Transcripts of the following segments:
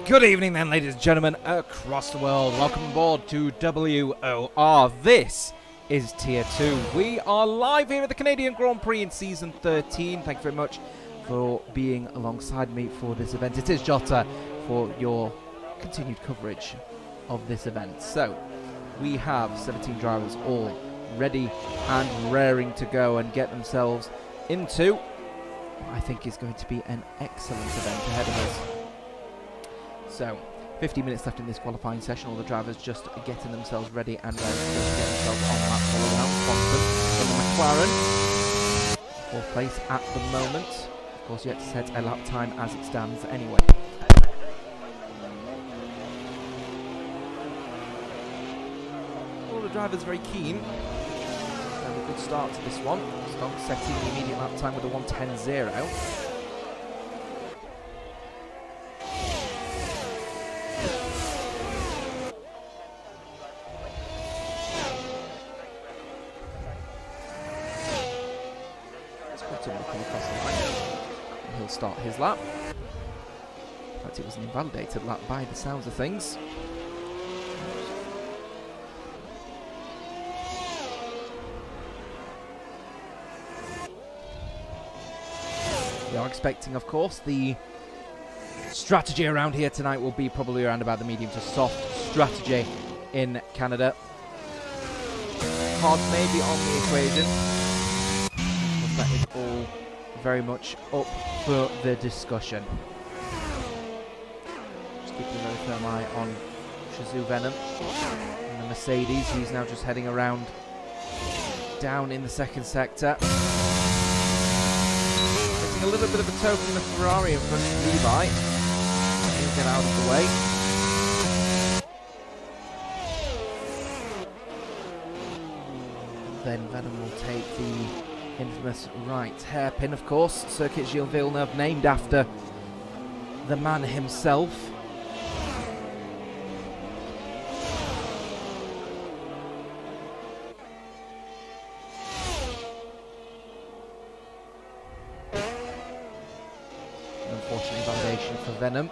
Good evening then, ladies and gentlemen across the world. Welcome aboard to WOR. This is Tier 2. We are live here at the Canadian Grand Prix in Season 13. Thank you very much for being alongside me for this event. It is Jota for your continued coverage of this event. So, we have 17 drivers all ready and raring to go and get themselves into what I think is going to be an excellent event ahead of us. So, 15 minutes left in this qualifying session. All the drivers just getting themselves ready and ready to get themselves on lap all around. Quantum in the McLaren. Fourth place at the moment. Of course, yet to set a lap time as it stands anyway. All the drivers very keen. Have a good start to this one. Stock setting the immediate lap time with a 1:10.0. He'll start his lap. In fact, it was an invalidated lap by the sounds of things. We are expecting, of course, the strategy around here tonight will be probably around about the medium to soft strategy in Canada. Hard maybe on the equation. That is all very much up for the discussion. Just keeping a very firm eye on Shazoo Venom and the Mercedes. He's now just heading around down in the second sector. Getting a little bit of a tow from the Ferrari in front of Levi. He'll get out of the way. Then Venom will take the infamous right hairpin, of course. Circuit Gilles Villeneuve, named after the man himself. Unfortunately, validation for Venom.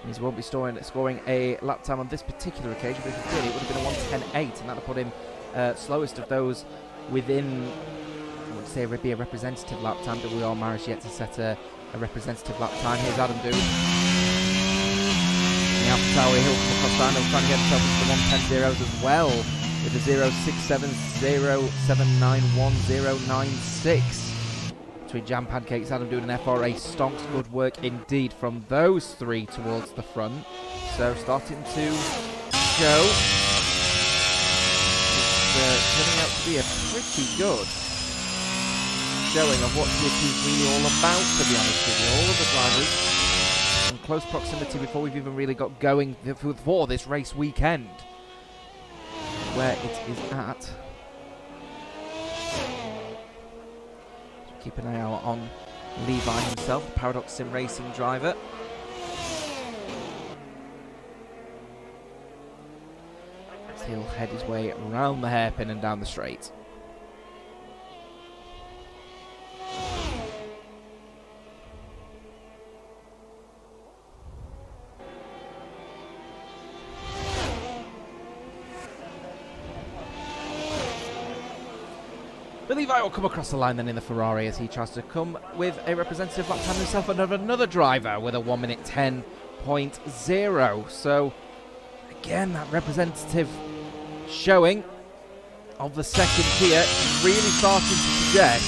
He won't be scoring a lap time on this particular occasion, but if he did, it would have been a 1:10.8, and that would put him slowest of those within, I would say, it would be a representative lap time. WOR Maris yet to set a representative lap time. Here's Adam Doo. The Alpha Tower, he'll come across the line. He'll try and get himself into the 1:10.0s as well, with a 0.670791.096. Between Jam Pancakes, Adam Doo and FRA Stonks. Good work indeed from those three towards the front. So starting to show. Turning out to be a pretty good showing of what Tier 2 is really all about, to be honest with you. All of the drivers in close proximity before we've even really got going for this race weekend, where it is at. So keep an eye out on Levi himself, the Paradox Sim Racing driver. He'll head his way around the hairpin and down the straight. But Levi will come across the line then in the Ferrari as he tries to come with a representative lap time himself and another driver with a 1:10.0. So again, that representative showing of the second tier really starting to suggest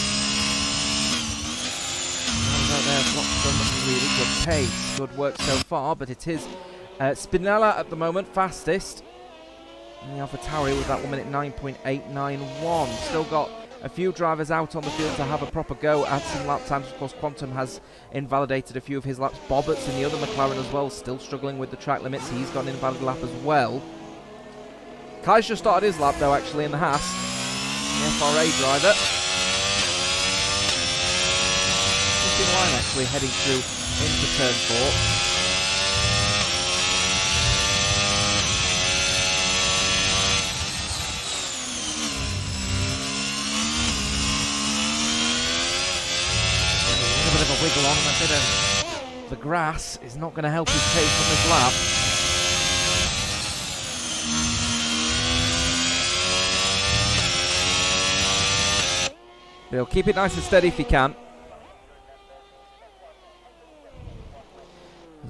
that there's not some really good pace. Good work so far, but it is Spinella at the moment fastest. And the Alpha Tauri with that 1:09.891. Still got a few drivers out on the field to have a proper go at some lap times. Of course, Quantum has invalidated a few of his laps. Bobbert's in the other McLaren as well, still struggling with the track limits. He's got an invalid lap as well. Kai's just started his lap though, actually, in the Haas. The FRA driver. Just in line, actually, heading through into turn 4. A bit of a wiggle on, a bit of the grass is not going to help his case on this lap. But he'll keep it nice and steady if he can.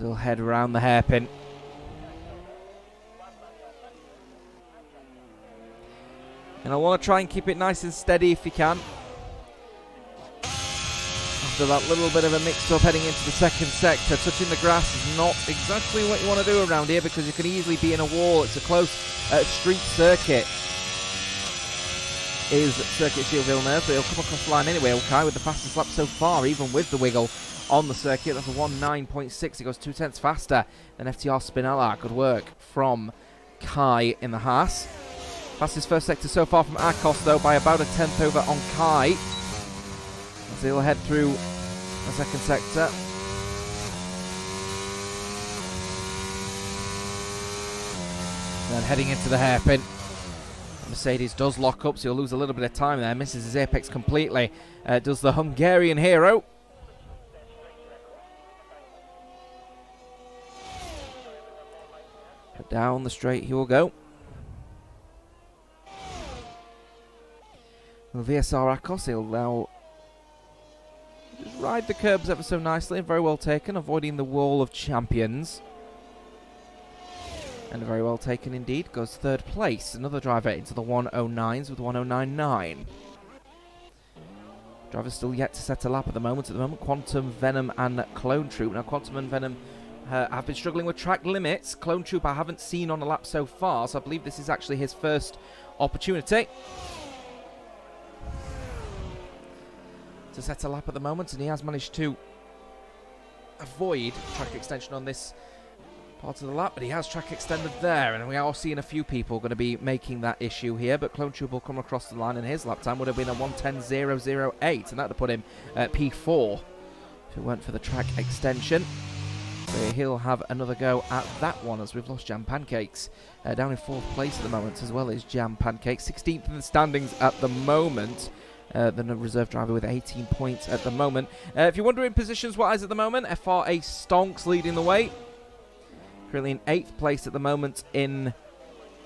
He'll head around the hairpin. And I want to try and keep it nice and steady if he can. After that little bit of a mix-up heading into the second sector, touching the grass is not exactly what you want to do around here because you can easily be in a wall. It's a close street circuit. Is Circuit Gilles Villeneuve, but he'll come across the line anyway. Okay, with the fastest lap so far, even with the wiggle on the circuit. That's a 1:09.6. He goes 2 tenths faster than FTR Spinella. Good work from Kai in the Haas. Fastest first sector so far from Akos, though, by about a tenth over on Kai. As he'll head through the second sector. Then heading into the hairpin. Mercedes does lock up, so he'll lose a little bit of time there. Misses his apex completely. Does the Hungarian hero. But down the straight he will go. Well, VSR Akos, he'll now just ride the curbs ever so nicely. Very well taken, avoiding the wall of champions. And very well taken indeed. Goes third place. Another driver into the 109s with 109.9. Driver's still yet to set a lap at the moment. Quantum, Venom and Clone Troop. Now, Quantum and Venom have been struggling with track limits. Clone Troop I haven't seen on a lap so far, so I believe this is actually his first opportunity to set a lap at the moment, and he has managed to avoid track extension on this part of the lap, but he has track extended there, and we are seeing a few people going to be making that issue here, but Clone Troop will come across the line, and his lap time would have been a 1:10.008, and that would have put him at P4 if it weren't for the track extension. So he'll have another go at that one, as we've lost Jam Pancakes down in 4th place at the moment, as well as Jam Pancakes 16th in the standings at the moment. The reserve driver with 18 points at the moment. If you're wondering positions-wise at the moment, FRA Stonks leading the way. Currently in 8th place at the moment in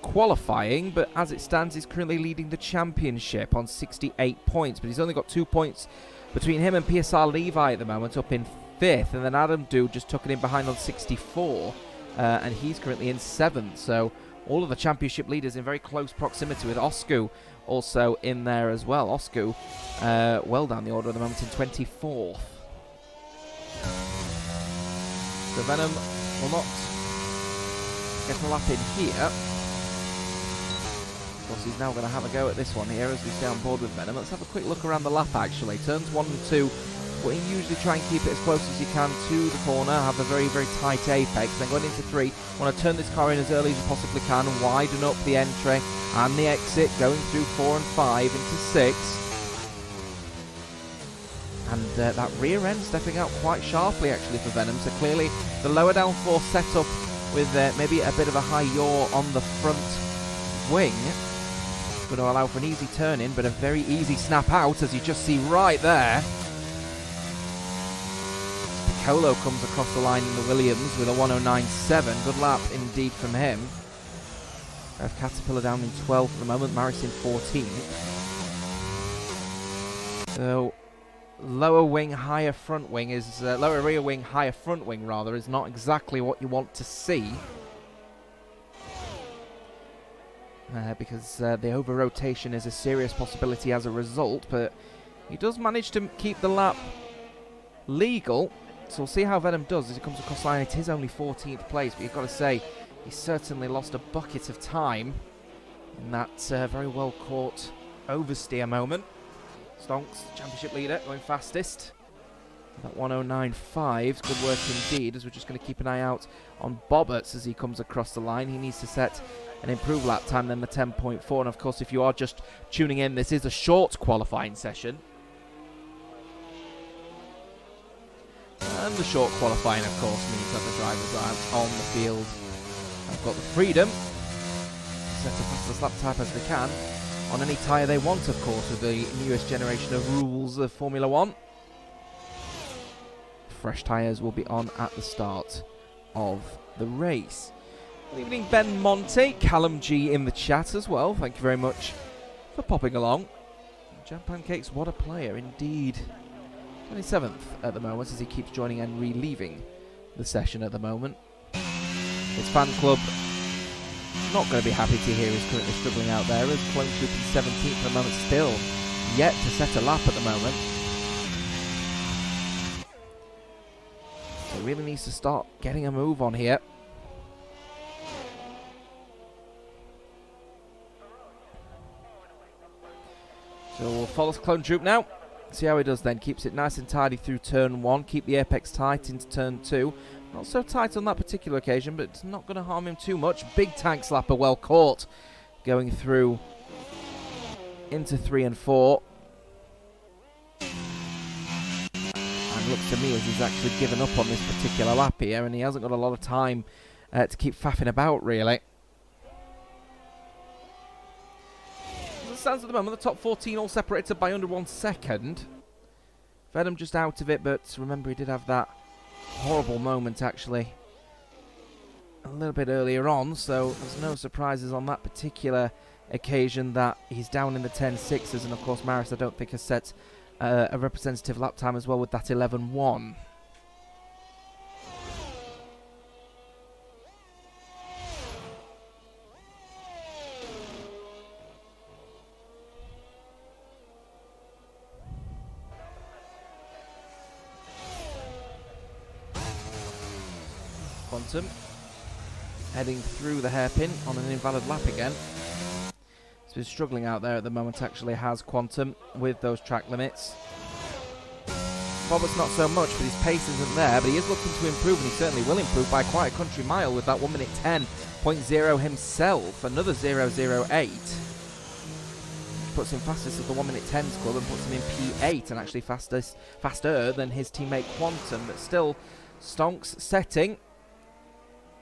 qualifying, but as it stands, he's currently leading the championship on 68 points. But he's only got 2 points between him and PSR Levi at the moment, up in 5th. And then Adam Dude just tucking in behind on 64, and he's currently in 7th. So all of the championship leaders in very close proximity, with Osku also in there as well. Osku well down the order at the moment in 24th. So Venom will not get a lap in here. Of course, he's now going to have a go at this one here as we stay on board with Venom. Let's have a quick look around the lap actually. Turns 1 and 2, but you usually try and keep it as close as you can to the corner, have a very, very tight apex. Then going into 3, want to turn this car in as early as you possibly can, widen up the entry and the exit, going through 4 and 5 into 6. And that rear end stepping out quite sharply actually for Venom. So clearly the lower downforce setup with maybe a bit of a high yaw on the front wing going to allow for an easy turn in, but a very easy snap out, as you just see right there. Piccolo comes across the line in the Williams with a 109.7. Good lap indeed from him. We have Caterpillar down in 12th at the moment, Maris in 14th. So lower wing, higher front wing is lower rear wing, higher front wing rather, is not exactly what you want to see. Because the over-rotation is a serious possibility as a result, but he does manage to keep the lap legal, so we'll see how Venom does as he comes across the line. It is only 14th place, but you've got to say he certainly lost a bucket of time in that very well caught oversteer moment. Stonks, championship leader, going fastest. That 109.5 is good work indeed, as we're just going to keep an eye out on Bobberts as he comes across the line. He needs to set an improved lap time than the 10.4. And of course, if you are just tuning in, this is a short qualifying session. And the short qualifying, of course, means that the drivers are on the field have got the freedom to set a fastest lap type as they can on any tyre they want, of course, with the newest generation of rules of Formula 1. fresh tyres will be on at the start of the race. Good evening, Ben Monte, Callum G in the chat as well. Thank you very much for popping along. Jam Pancakes, what a player indeed. 27th at the moment as he keeps joining and relieving the session at the moment. His fan club not going to be happy to hear he's currently struggling out there as Clone Troop in 17th at the moment, still yet to set a lap at the moment. So really needs to start getting a move on here. So we'll follow Clone Troop now. See how he does then. Keeps it nice and tidy through turn 1. Keep the apex tight into turn 2. Not so tight on that particular occasion, but it's not going to harm him too much. Big tank slapper, well caught. Going through into 3 and 4. And looks to me as he's actually given up on this particular lap here, and he hasn't got a lot of time to keep faffing about, really. Stands at the moment, the top 14 all separated by under 1 second. Venom just out of it, but remember he did have that horrible moment actually a little bit earlier on, so there's no surprises on that particular occasion that he's down in the 10.6s, and of course Maris I don't think has set a representative lap time as well with that 11.1. Quantum heading through the hairpin on an invalid lap again. So he's struggling out there at the moment, actually has Quantum with those track limits. Robert's not so much, but his pace isn't there, but he is looking to improve, and he certainly will improve by quite a country mile with that 1 minute 10.0 himself. Another 0.08. Puts him fastest of the 1 minute 10s club and puts him in P8 and actually faster than his teammate Quantum, but still Stonks setting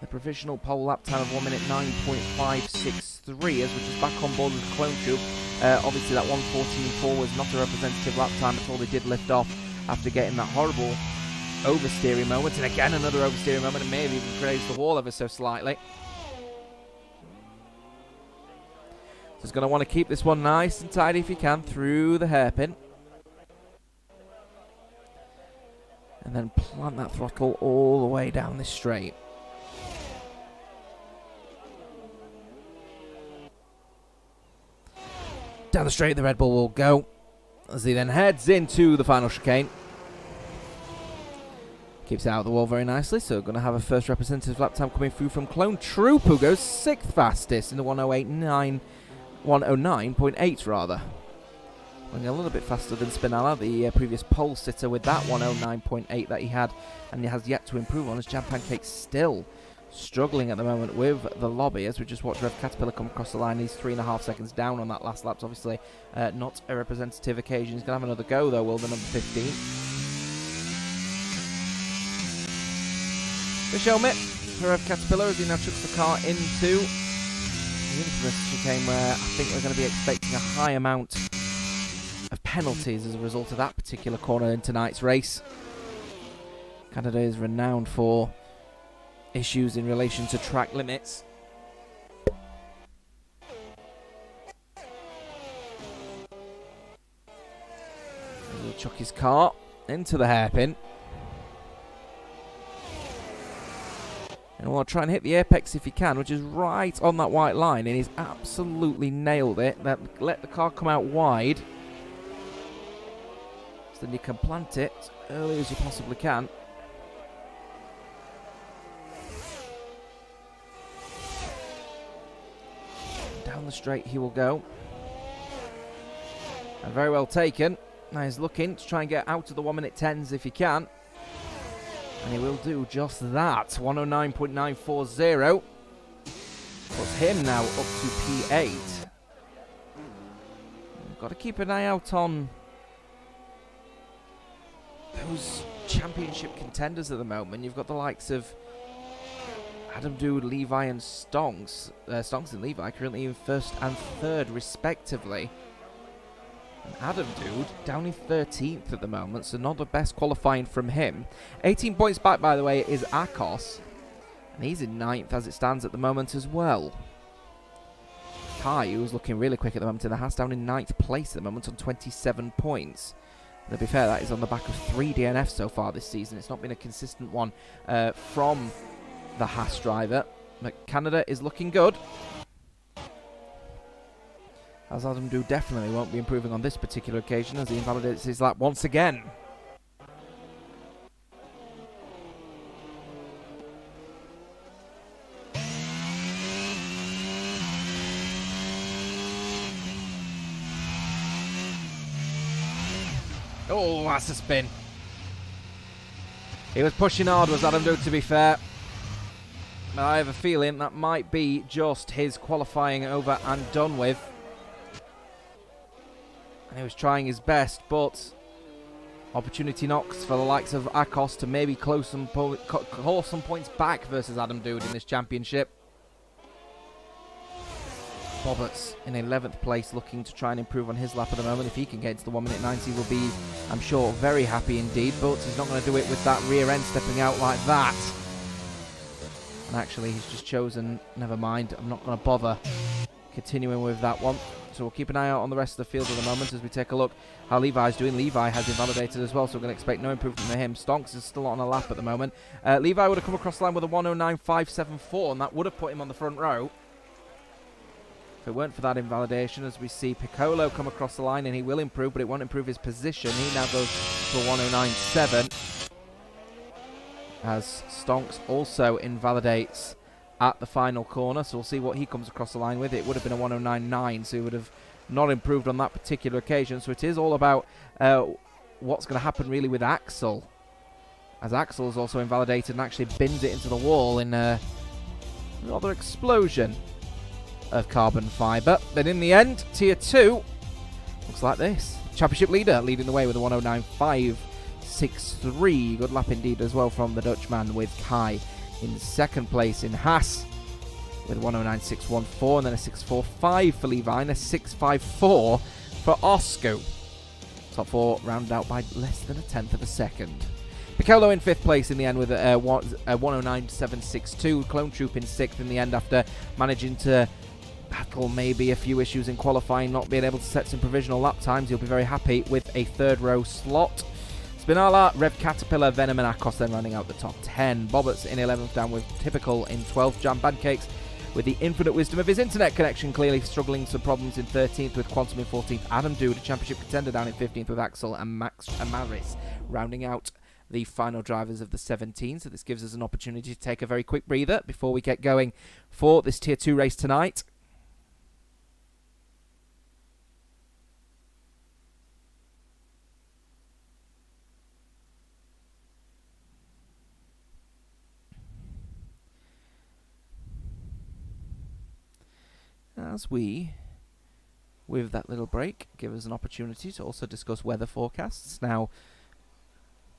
the provisional pole lap time of 1 minute 9.563 as we're just back on board with Clone Troop. Obviously that 1:14.4 was not a representative lap time at all. They did lift off after getting that horrible oversteering moment, and again another oversteering moment, and maybe even grazed the wall ever so slightly. So he's going to want to keep this one nice and tidy if he can through the hairpin. And then plant that throttle all the way down this straight. Down the straight the Red Bull will go as he then heads into the final chicane. Keeps it out of the wall very nicely, so going to have a first representative lap time coming through from Clone Troop, who goes 6th fastest in the 109.8 rather. Going a little bit faster than Spinella, the previous pole sitter, with that 109.8 that he had, and he has yet to improve on, as Jam Pancake still struggling at the moment with the lobby as we just watch Rev Caterpillar come across the line. He's 3.5 seconds down on that last lap. So obviously not a representative occasion. He's going to have another go though, will the number 15. The helmet for Rev Caterpillar as he now chucks the car into the infamous chicane, where I think we're going to be expecting a high amount of penalties as a result of that particular corner in tonight's race. Canada is renowned for issues in relation to track limits. He'll chuck his car into the hairpin. And we'll try and hit the apex if he can, which is right on that white line, and he's absolutely nailed it. Let the car come out wide, so then you can plant it as early as you possibly can. Down the straight he will go. And very well taken. Now he's looking to try and get out of the 1 minute 10s if he can. And he will do just that. 109.940. Puts him now up to P8. We've got to keep an eye out on those championship contenders at the moment. You've got the likes of Adam Dude, Levi and Stonks. Stonks and Levi currently in 1st and 3rd respectively. And Adam Dude down in 13th at the moment, so not the best qualifying from him. 18 points back, by the way, is Akos. And he's in 9th as it stands at the moment as well. Kai, who's looking really quick at the moment in the Haas, down in 9th place at the moment on 27 points. And to be fair, that is on the back of 3 DNFs so far this season. It's not been a consistent one from the Haas driver. But Canada is looking good. As Adam Dude definitely won't be improving on this particular occasion as he invalidates his lap once again. Oh, that's a spin. He was pushing hard, was Adam Dude, to be fair. I have a feeling that might be just his qualifying over and done with. And he was trying his best, but opportunity knocks for the likes of Akos to maybe claw some points back versus Adam Dude in this championship. Roberts in 11th place, looking to try and improve on his lap at the moment. If he can get into the 1 minute 90, will be, I'm sure, very happy indeed. But he's not going to do it with that rear end stepping out like that. And actually, he's just chosen, never mind, I'm not going to bother continuing with that one. So we'll keep an eye out on the rest of the field at the moment as we take a look how Levi's doing. Levi has invalidated as well, so we're going to expect no improvement from him. Stonks is still on a lap at the moment. Levi would have come across the line with a 109.574, and that would have put him on the front row. If it weren't for that invalidation, as we see Piccolo come across the line, and he will improve, but it won't improve his position. He now goes to a 109.7. As Stonks also invalidates at the final corner, so we'll see what he comes across the line with. It would have been a 109.9, so he would have not improved on that particular occasion. So it is all about what's going to happen really with Axel, as Axel is also invalidated and actually bins it into the wall in a rather explosion of carbon fibre. But in the end, Tier 2 looks like this. Championship leader leading the way with a 109.563. Good lap indeed as well from the Dutchman, with Kai in second place in Haas with 109.614, and then a 645 for Levi and a 654 for Oscar. Top four rounded out by less than a tenth of a second. Piccolo in 5th place in the end with a 109.762. Clone Troop in 6th in the end after managing to battle maybe a few issues in qualifying, not being able to set some provisional lap times. He'll be very happy with a 3rd row slot. Spinala, Rev Caterpillar, Venom and Akos then running out the top 10. Boberts in 11th, down with Typical in 12th. Jam Pancakes with the infinite wisdom of his internet connection, clearly struggling some problems in 13th, with Quantum in 14th. Adam Dude, a championship contender, down in 15th with Axel and Max Amaris, rounding out the final drivers of the 17. So this gives us an opportunity to take a very quick breather before we get going for this Tier 2 race tonight. As we, with that little break, give us an opportunity to also discuss weather forecasts. Now,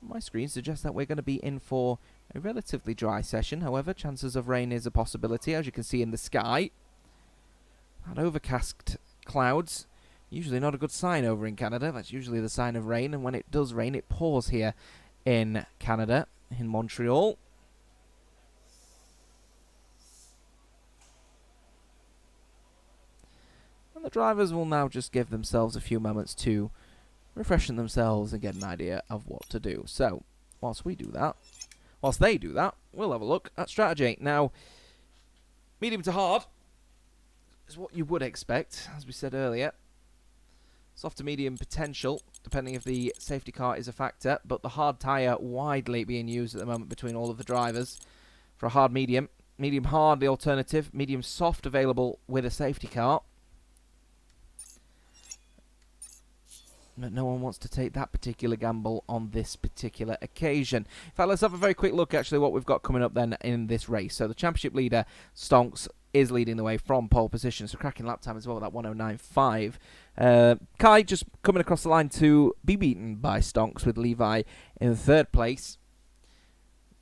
my screen suggests that we're going to be in for a relatively dry session. However, chances of rain is a possibility, as you can see in the sky. And overcast clouds, usually not a good sign over in Canada. That's usually the sign of rain, and when it does rain, it pours here in Canada, in Montreal. And the drivers will now just give themselves a few moments to refreshen themselves and get an idea of what to do. So, whilst they do that, we'll have a look at strategy. Now, medium to hard is what you would expect, as we said earlier. Soft to medium potential, depending if the safety car is a factor, but the hard tyre widely being used at the moment between all of the drivers for a hard medium. Medium hard, the alternative. Medium soft available with a safety car. But no one wants to take that particular gamble on this particular occasion. In fact, let's have a very quick look actually what we've got coming up then in this race. So the championship leader, Stonks, is leading the way from pole position. So cracking lap time as well, that 109.5. Kai just coming across the line to be beaten by Stonks, with Levi in 3rd place.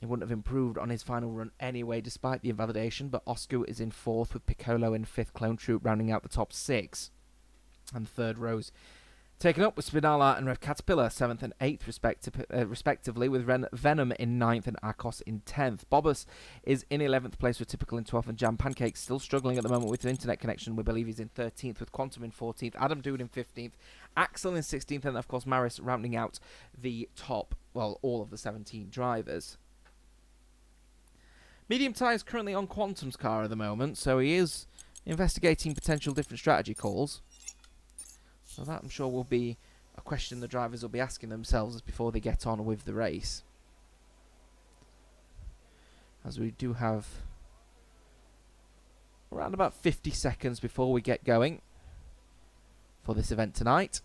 He wouldn't have improved on his final run anyway, despite the invalidation. But Oscar is in 4th, with Piccolo in 5th. Clone Troop rounding out the top 6. And 3rd rows Taken up with Spinala and Rev Caterpillar, 7th and 8th respectively, with Venom in 9th and Akos in 10th. Bobbus is in 11th place with Typical in 12th, and Jam Pancake still struggling at the moment with an internet connection. We believe he's in 13th, with Quantum in 14th, Adam Dude in 15th, Axel in 16th, and of course Maris rounding out the top, well, all of the 17 drivers. Medium Tie is currently on Quantum's car at the moment, so he is investigating potential different strategy calls. So that, I'm sure, will be a question the drivers will be asking themselves before they get on with the race. As we do have around about 50 seconds before we get going for this event tonight.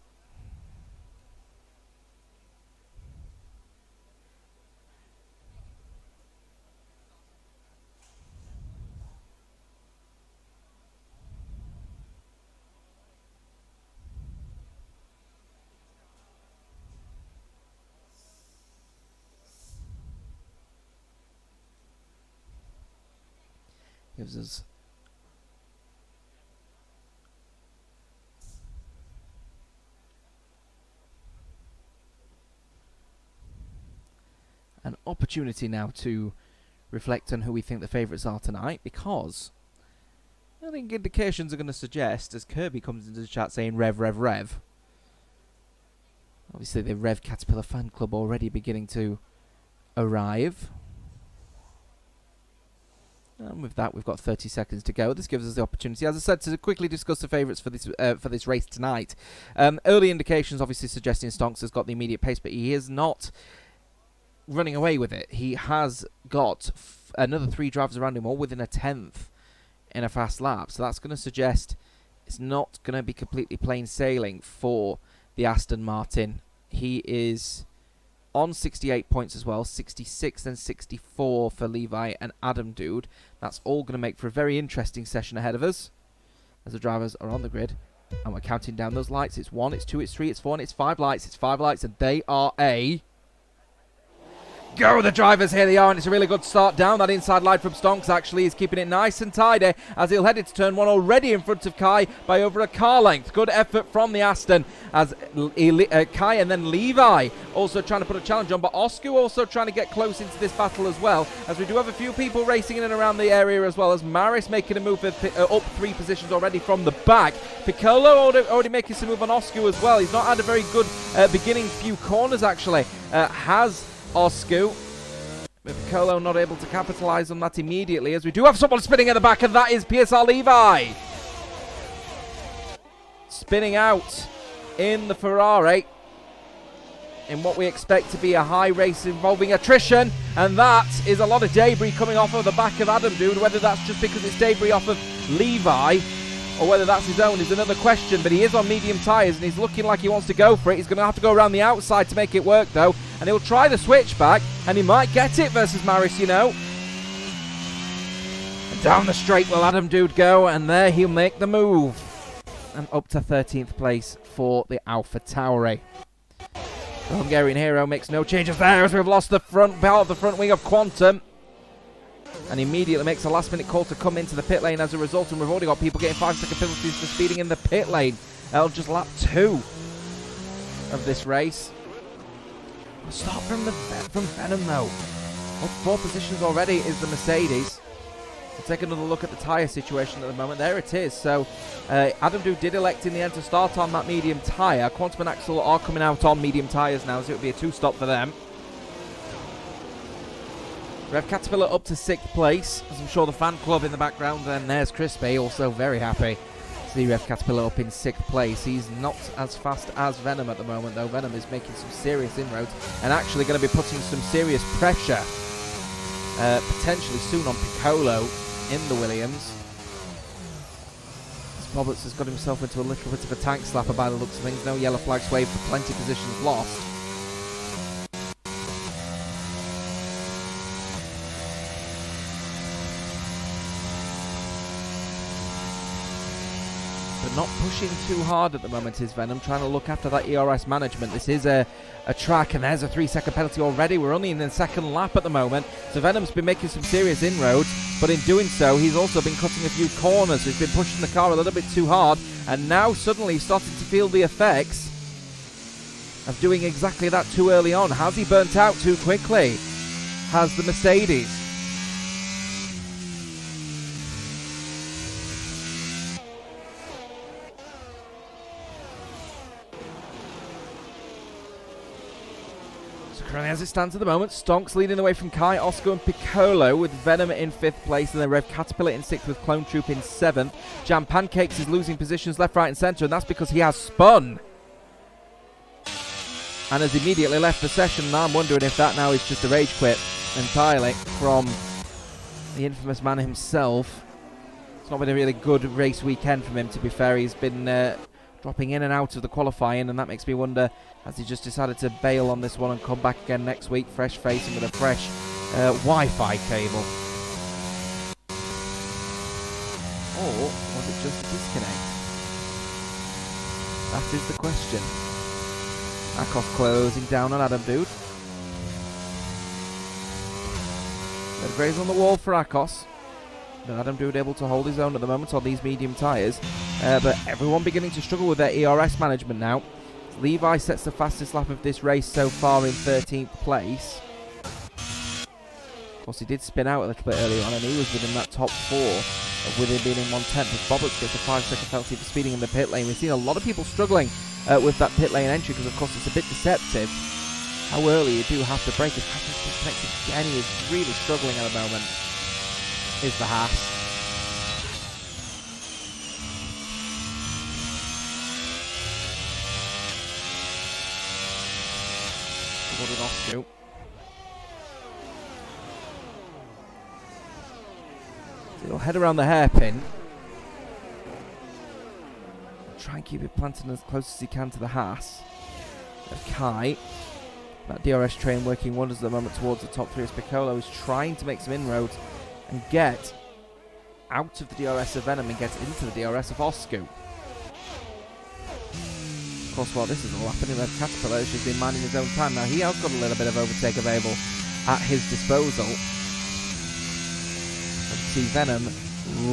Gives us an opportunity now to reflect on who we think the favourites are tonight, because I think indications are going to suggest, as Kirby comes into the chat saying Rev, Rev, Rev, obviously the Rev Caterpillar fan club already beginning to arrive. And with that, we've got 30 seconds to go. This gives us the opportunity, as I said, to quickly discuss the favourites for this race tonight. Early indications obviously suggesting Stonks has got the immediate pace, but he is not running away with it. He has got another 3 drivers around him, all within a 10th in a fast lap. So that's going to suggest it's not going to be completely plain sailing for the Aston Martin. He is on 68 points as well, 66 and 64 for Levi and Adam Dude. That's all going to make for a very interesting session ahead of us as the drivers are on the grid. And we're counting down those lights. It's 1, it's 2, it's 3, it's 4, and it's 5 lights. It's 5 lights, and they are a go. The drivers, here they are, and it's a really good start down. That inside line from Stonks actually is keeping it nice and tidy as he'll head into turn 1, already in front of Kai by over a car length. Good effort from the Aston as Kai and then Levi also trying to put a challenge on, but Oscar also trying to get close into this battle as well, as we do have a few people racing in and around the area, as well as Maris making a move up 3 positions already from the back. Piccolo already making some move on Oscar as well. He's not had a very good beginning few corners actually. Has Oscar, but Piccolo not able to capitalise on that immediately, as we do have someone spinning at the back, and that is PSR Levi. Spinning out in the Ferrari in what we expect to be a high race involving attrition, and that is a lot of debris coming off of the back of Adam Dude. Whether that's just because it's debris off of Levi or whether that's his own is another question, but he is on medium tyres and he's looking like he wants to go for it. He's going to have to go around the outside to make it work though, and he'll try the switchback, and he might get it versus Maris, you know. And down the straight will Adam Dude go, and there he'll make the move. And up to 13th place for the Alpha Tauri. The Hungarian hero makes no changes there, as we've lost the front part of the front wing of Quantum, and immediately makes a last-minute call to come into the pit lane as a result, and we've already got people getting 5-second penalties for speeding in the pit lane. That'll just lap 2 of this race. We'll start from Venom though. Up 4 positions already is the Mercedes. We'll take another look at the tyre situation at the moment. There it is. So Adam Dude did elect in the end to start on that medium tyre. Quantum and Axel are coming out on medium tyres now, so it'll be a 2-stop for them. Rev Caterpillar up to 6th place, as I'm sure the fan club in the background, and there's Crispy, also very happy to see Rev Caterpillar up in 6th place. He's not as fast as Venom at the moment though. Venom is making some serious inroads and actually going to be putting some serious pressure potentially soon on Piccolo in the Williams. As Roberts has got himself into a little bit of a tank slapper by the looks of things. No yellow flags waved for plenty of positions lost. But not pushing too hard at the moment is Venom, trying to look after that ERS management. This is a track, and there's a 3-second penalty already. We're only in the 2nd lap at the moment, so Venom's been making some serious inroads, but in doing so he's also been cutting a few corners. He's been pushing the car a little bit too hard, and now suddenly he's starting to feel the effects of doing exactly that too early on. Has he burnt out too quickly? Has the Mercedes? So currently as it stands at the moment, Stonks leading the way from Kai, Oscar and Piccolo, with Venom in 5th place, and then Rev Caterpillar in 6th with Clone Troop in 7th. Jam Pancakes is losing positions left, right and centre, and that's because he has spun and has immediately left the session. Now I'm wondering if that now is just a rage quit entirely from the infamous man himself. It's not been a really good race weekend from him, to be fair. He's been dropping in and out of the qualifying, and that makes me wonder, has he just decided to bail on this one and come back again next week, fresh face and with a fresh Wi-Fi cable? Or was it just a disconnect? That is the question. Akos closing down on Adam Dude. Red Graze on the wall for Akos. But Adam Dude able to hold his own at the moment on these medium tyres. But everyone beginning to struggle with their ERS management now. Levi sets the fastest lap of this race so far in 13th place. Of course, he did spin out a little bit earlier on, and he was within that top 4, with him being in 1/10. As Bobbert gets a 5-second penalty for speeding in the pit lane. We've seen a lot of people struggling with that pit lane entry, because of course it's a bit deceptive how early you do have to brake. As Patrick disconnected again, he is really struggling at the moment. Is the Haas. What an offshoot. So he'll head around the hairpin. Try and keep it planted as close as he can to the Haas. Kai. That DRS train working wonders at the moment towards the top 3 as Piccolo is trying to make some inroads and get out of the DRS of Venom and get into the DRS of Oscu. Of course, while this is all happening, Red Caterpillar has just been minding his own time. Now, he has got a little bit of overtake available at his disposal. But you see Venom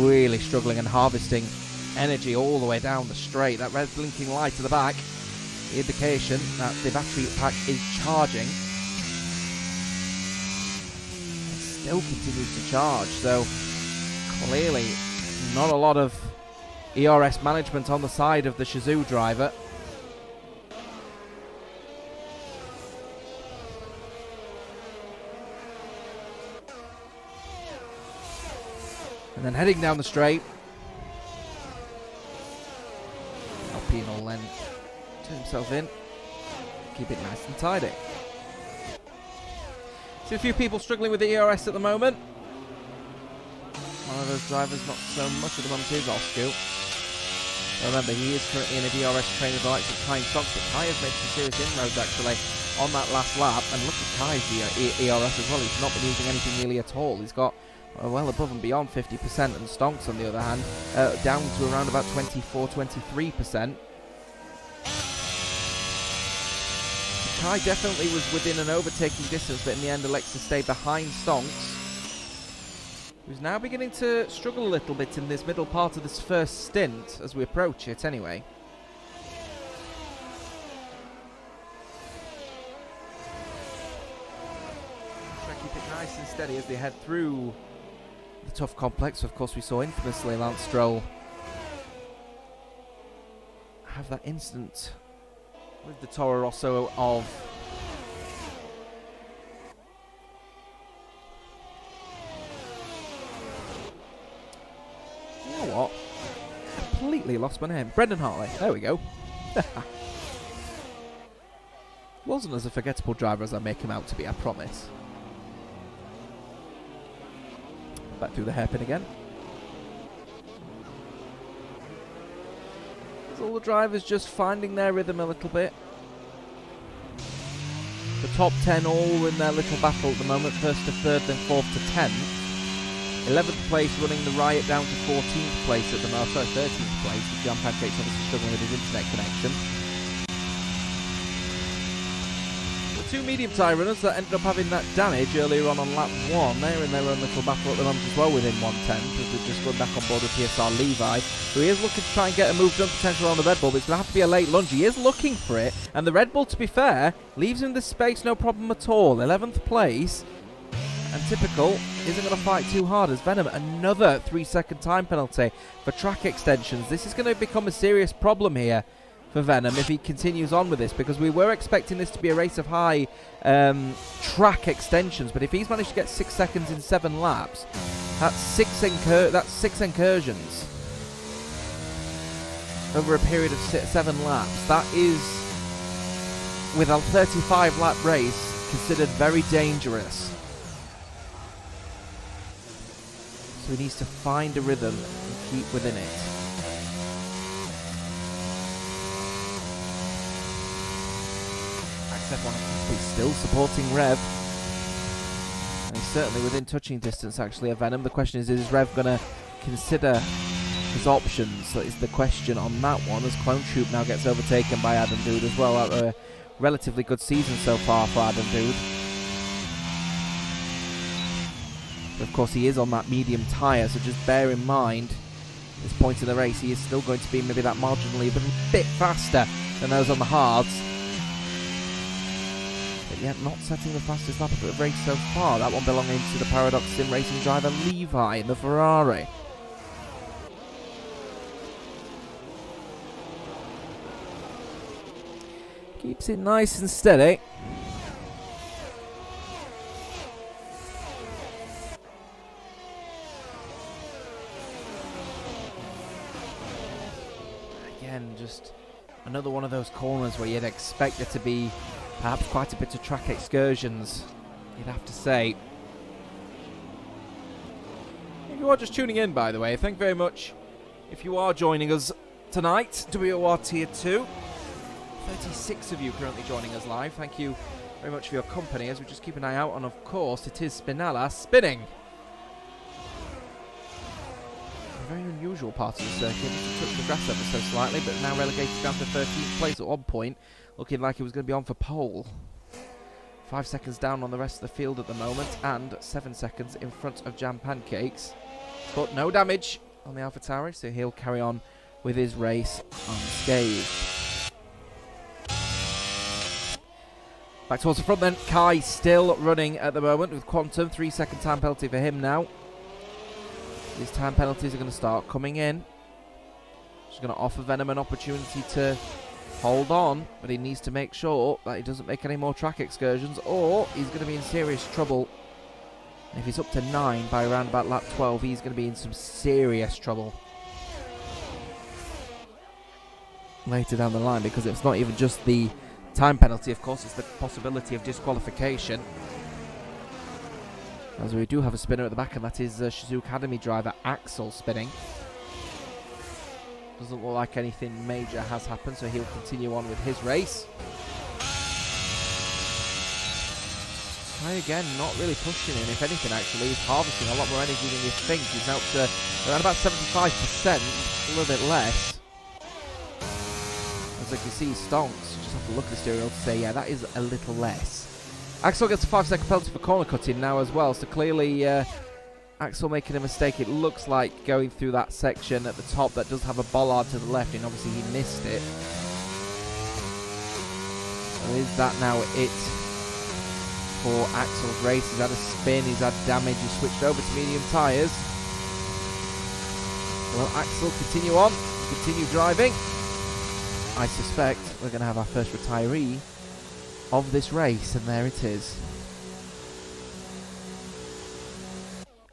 really struggling and harvesting energy all the way down the straight. That red blinking light to the back, the indication that the battery pack is charging. It still continues to charge, so clearly not a lot of ERS management on the side of the Shizou driver. And then heading down the straight, Alpine will then turn himself in, keep it nice and tidy. See a few people struggling with the ERS at the moment. One of those drivers not so much at the moment is Oscu. Remember, he is currently in a DRS train with the likes of Kai and Stocks, but Kai has made some serious inroads actually on that last lap. And look at Kai's ERS as well. He's not been using anything nearly at all. He's got well above and beyond 50%, and Stonks on the other hand down to around about 24-23%. Kai definitely was within an overtaking distance, but in the end elects to stay behind Stonks, who's now beginning to struggle a little bit in this middle part of this first stint as we approach it anyway. Try to keep it nice and steady as they head through the tough complex. Of course, we saw infamously Lance Stroll have that incident with the Toro Rosso of you know what? Completely lost my name. Brendan Hartley. There we go. Wasn't as a forgettable driver as I make him out to be, I promise. Back through the hairpin again. There's all the drivers just finding their rhythm a little bit. The top 10 all in their little battle at the moment. First to third, then fourth to 10th. 11th place running the riot down to 14th place at the moment. Sorry, 13th place. With John Pancakes obviously struggling with his internet connection. two medium tyre runners that ended up having that damage earlier on lap 1. They're in their own little battle at the moment as well within 110, because they've just gone back on board with PSR Levi, who he is looking to try and get a move done potentially on the Red Bull, but it's going to have to be a late lunge. He is looking for it, and the Red Bull, to be fair, leaves him the space no problem at all. 11th place, and typical isn't going to fight too hard as Venom, another 3-second time penalty for track extensions. This is going to become a serious problem here for Venom if he continues on with this, because we were expecting this to be a race of high track extensions, but if he's managed to get 6 seconds in 7 laps, that's six incursions over a period of 7 laps. That is, with a 35 lap race, considered very dangerous. So he needs to find a rhythm and keep within it. He's still supporting Rev. And he's certainly within touching distance, actually, of Venom. The question is Rev going to consider his options? That is the question on that one, as Clone Troop now gets overtaken by Adam Dude as well. A relatively good season so far for Adam Dude. But of course, he is on that medium tyre, so just bear in mind, at this point in the race, he is still going to be maybe that marginally a bit faster than those on the hards. But yet not setting the fastest lap of the race so far. That one belonging to the Paradox Sim Racing driver Levi in the Ferrari. Keeps it nice and steady. Again, just another one of those corners where you'd expect there to be perhaps quite a bit of track excursions, you'd have to say. If you are just tuning in, by the way, thank you very much. If you are joining us tonight, WOR Tier 2, 36 of you currently joining us live. Thank you very much for your company, as we just keep an eye out on, of course, it is Spinella spinning. A very unusual part of the circuit. Just touched the grass ever so slightly, but now relegated down to 13th place at one point, looking like he was going to be on for pole. 5 seconds down on the rest of the field at the moment, and 7 seconds in front of Jam Pancakes. But no damage on the AlphaTauri, so he'll carry on with his race unscathed. Back towards the front then, Kai still running at the moment with Quantum. 3-second time penalty for him now. These time penalties are going to start coming in. Just going to offer Venom an opportunity to hold on, but he needs to make sure that he doesn't make any more track excursions, or he's going to be in serious trouble. And if he's up to 9 by around about lap 12, he's going to be in some serious trouble later down the line, because it's not even just the time penalty, of course, it's the possibility of disqualification. As we do have a spinner at the back, and that is Shizuka Academy driver Axel spinning. Doesn't look like anything major has happened, so he'll continue on with his race. Kai again, not really pushing in. If anything, actually, he's harvesting a lot more energy than you think. He's now up to around about 75%, a little bit less. As you can see, Stonks, you just have to look at the steering wheel to say, yeah, that is a little less. Axel gets a 5-second penalty for corner cutting now as well, so clearly Axel making a mistake. It looks like going through that section at the top that does have a bollard to the left, and obviously he missed it. So is that now it for Axel's race? He's had a spin, he's had damage, he's switched over to medium tyres. Well, Axel, continue on, continue driving. I suspect we're going to have our first retiree of this race, and there it is.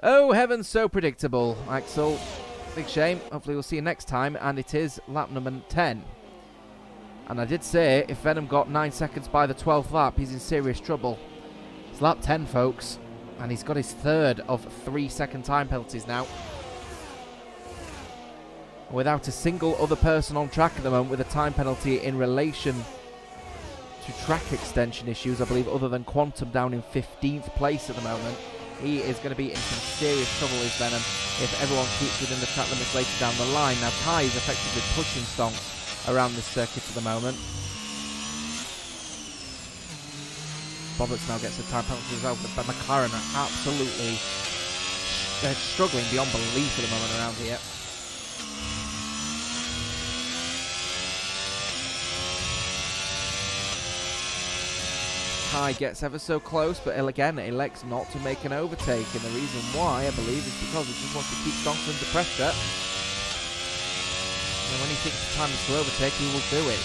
Oh heavens, so predictable, Axel. Big shame. Hopefully we'll see you next time, and it is lap number 10. And I did say if Venom got 9 seconds by the 12th lap, he's in serious trouble. It's lap 10, folks, and he's got his third of 3-second time penalties now. Without a single other person on track at the moment with a time penalty in relation to track extension issues, I believe, other than Quantum down in 15th place at the moment. He is going to be in some serious trouble, is Venom, if everyone keeps within the track limits later down the line. Now, Kai is effectively pushing Stonks around this circuit at the moment. Boberts now gets the time penalty as well, but McLaren are absolutely struggling beyond belief at the moment around here. Kai gets ever so close, but again elects not to make an overtake, and the reason why, I believe, is because he just wants to keep Donk under pressure. And when he thinks the time is to overtake, he will do it.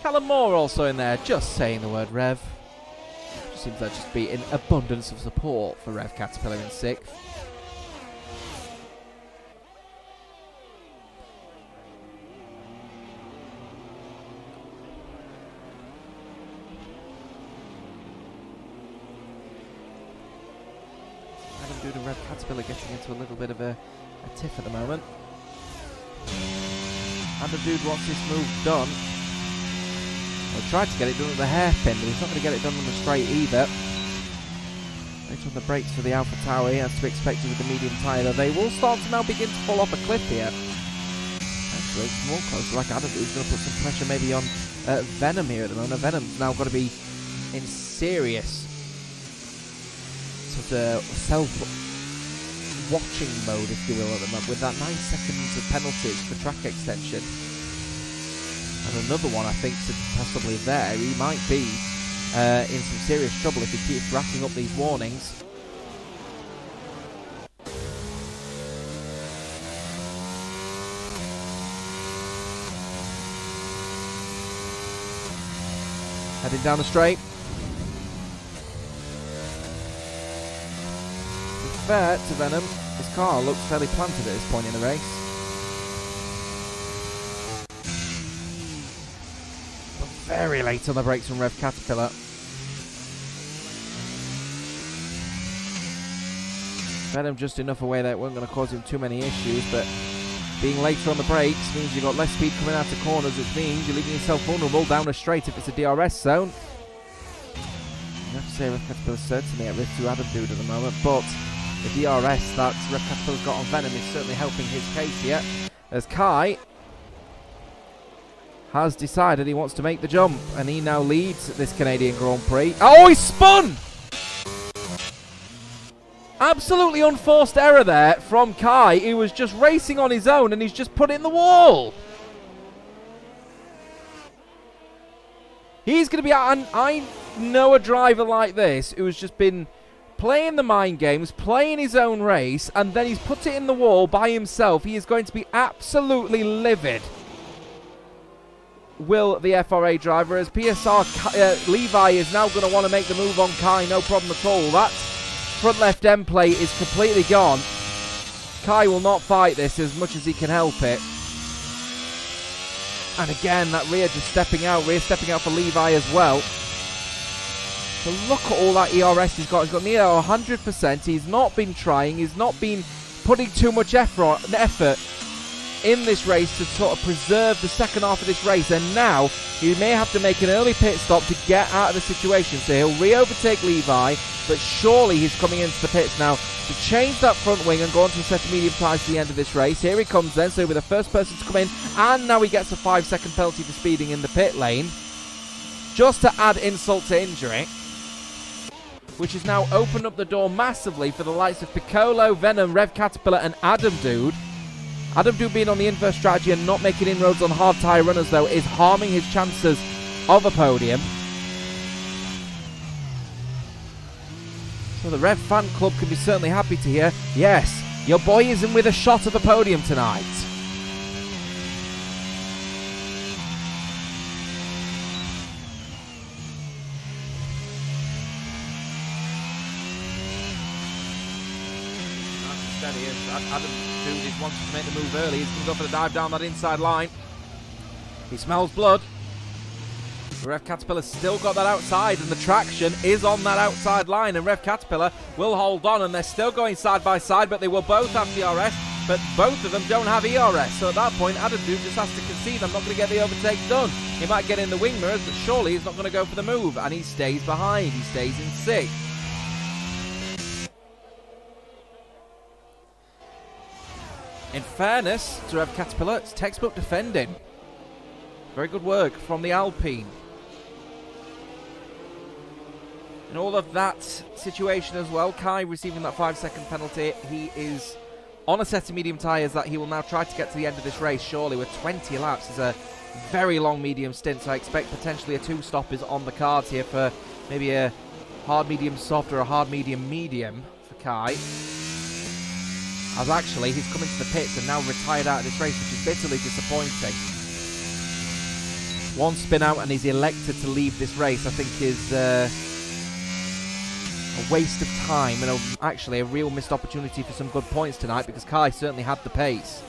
Callum Moore also in there, just saying the word Rev. Just seems to just be an abundance of support for Rev Caterpillar in 6th. Adam Dude and Rev Caterpillar getting into a little bit of a tiff at the moment. Adam Dude wants this move done. Well, he tried to get it done at the hairpin, but he's not going to get it done on the straight either. Later on the brakes for the Alpha Tauri, as to be expected with the medium tyre, though they will start to now begin to fall off a cliff here. Actually, it's more close. Like Adam Dude's going to put some pressure maybe on Venom here at the moment. Venom's now got to be in serious sort of self-watching mode, if you will, at the moment, with that 9 seconds of penalties for track extension. And another one, I think, possibly there. He might be in some serious trouble if he keeps racking up these warnings. Heading down the straight. Fair to Venom, his car looks fairly planted at this point in the race. But very late on the brakes from Rev Caterpillar. Venom just enough away that it wasn't going to cause him too many issues, but being later on the brakes means you've got less speed coming out of corners, which means you're leaving yourself vulnerable down a straight if it's a DRS zone. You have to say Rev Caterpillar's certainly at risk to Adam Dude at the moment, but the DRS that Rev Caterpillar's got on Venom is certainly helping his case here, as Kai has decided he wants to make the jump, and he now leads this Canadian Grand Prix. Oh, he's spun! Absolutely unforced error there from Kai. He was just racing on his own, and he's just put it in the wall. He's going to be out, and I know a driver like this who has just been playing the mind games, playing his own race, and then he's put it in the wall by himself. He is going to be absolutely livid. Will the FRA driver, as PSR Levi is now going to want to make the move on Kai, no problem at all. That front left end plate is completely gone. Kai will not fight this as much as he can help it. And again, that rear just stepping out for Levi as well. So look at all that ERS he's got. He's got near 100%. He's not been trying. He's not been putting too much effort in this race to sort of preserve the second half of this race. And now he may have to make an early pit stop to get out of the situation. So he'll re-overtake Levi, but surely he's coming into the pits now to change that front wing and go on to a set of medium tyres to the end of this race. Here he comes then. So he'll be the first person to come in. And now he gets a 5-second penalty for speeding in the pit lane, just to add insult to injury, which has now opened up the door massively for the likes of Piccolo, Venom, Rev Caterpillar and Adam Dude. Adam Dude being on the inverse strategy and not making inroads on hard tyre runners, though, is harming his chances of a podium. So the Rev fan club can be certainly happy to hear, yes, your boy is in with a shot of a podium tonight. Adam Dude is wanting to make the move early. He's going to go for the dive down that inside line. He smells blood. Rev Caterpillar's still got that outside, and the traction is on that outside line, and Rev Caterpillar will hold on, and they're still going side by side, but they will both have DRS, but both of them don't have ERS. So at that point, Adam Dude just has to concede, I'm not going to get the overtake done. He might get in the wing mirrors, but surely he's not going to go for the move, and he stays behind. He stays in 6th. In fairness to Rev Caterpillar, it's textbook defending. Very good work from the Alpine. In all of that situation as well, Kai receiving that 5-second penalty. He is on a set of medium tyres that he will now try to get to the end of this race, surely, with 20 laps. Is a very long medium stint, so I expect potentially a 2-stop is on the cards here for maybe a hard medium soft or a hard medium medium for Kai. As actually, he's come into the pits and now retired out of this race, which is bitterly disappointing. One spin out and he's elected to leave this race, I think is a waste of time and actually a real missed opportunity for some good points tonight, because Kai certainly had the pace.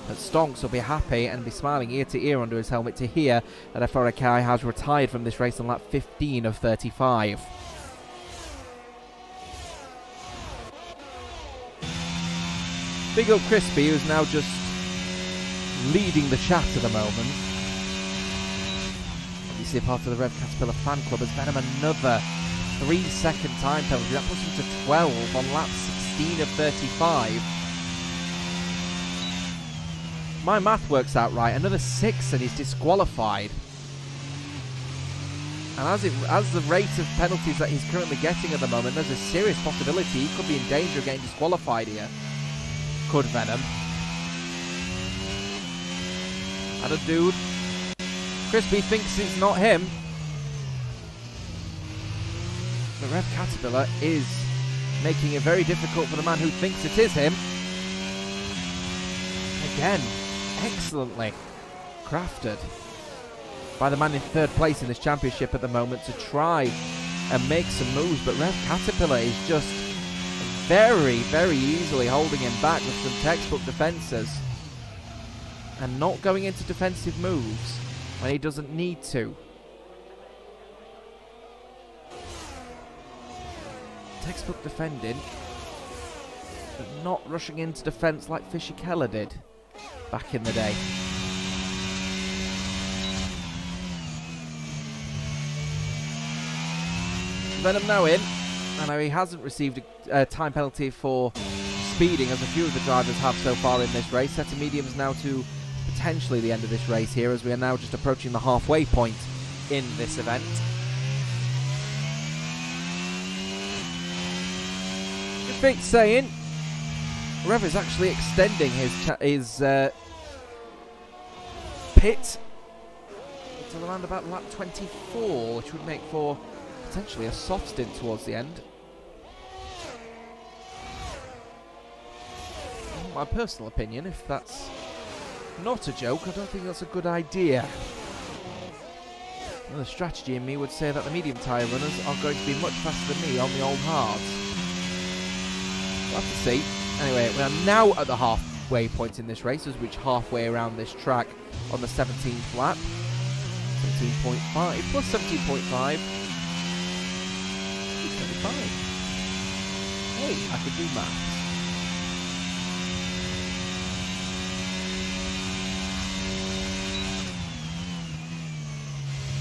But Stonks will be happy and be smiling ear to ear under his helmet to hear that F4 Kai has retired from this race on lap 15 of 35. Big up Crispy, who's now just leading the chat at the moment. Obviously part of the Rev Caterpillar fan club has Venom another 3-second time penalty. That puts him to 12 on lap 16 of 35. My math works out right. Another 6 and he's disqualified. And as the rate of penalties that he's currently getting at the moment, there's a serious possibility he could be in danger of getting disqualified here. Could Venom. And a dude. Crispy thinks it's not him. The Rev Caterpillar is making it very difficult for the man who thinks it is him. Again, excellently crafted by the man in third place in this championship at the moment to try and make some moves, but Rev Caterpillar is just very, very easily holding him back with some textbook defences and not going into defensive moves when he doesn't need to. Textbook defending, but not rushing into defence like Fishy Keller did back in the day. Venom now in. I know he hasn't received a time penalty for speeding, as a few of the drivers have so far in this race. Set of mediums now to potentially the end of this race here, as we are now just approaching the halfway point in this event. Big saying, Rev is actually extending his pit to around about lap 24, which would make for potentially a soft stint towards the end. My personal opinion, if that's not a joke, I don't think that's a good idea. Well, the strategy in me would say that the medium tyre runners are going to be much faster than me on the old hards. We'll have to see. Anyway, we are now at the halfway point in this race, as we reach halfway around this track on the 17th lap. 17.5 plus 17.5. 25. Hey, I could do maths.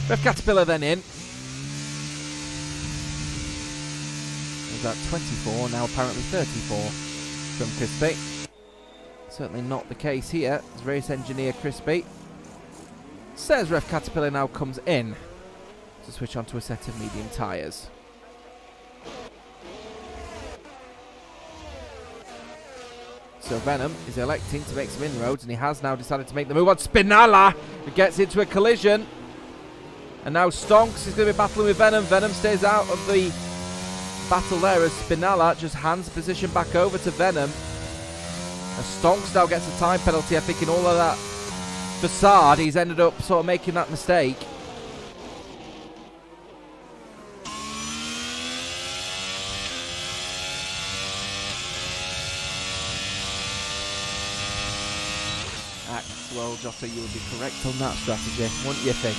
Rev Caterpillar then in. Was that 24, now apparently 34 from Crispy. Certainly not the case here, as race engineer Crispy says Rev Caterpillar now comes in to switch onto a set of medium tyres. So Venom is electing to make some inroads, and he has now decided to make the move on Spinala, who gets into a collision. And now Stonks is going to be battling with Venom. Venom stays out of the battle there, as Spinala just hands the position back over to Venom. And Stonks now gets a time penalty. I think in all of that facade, he's ended up sort of making that mistake. Well, Jota, you would be correct on that strategy, wouldn't you think?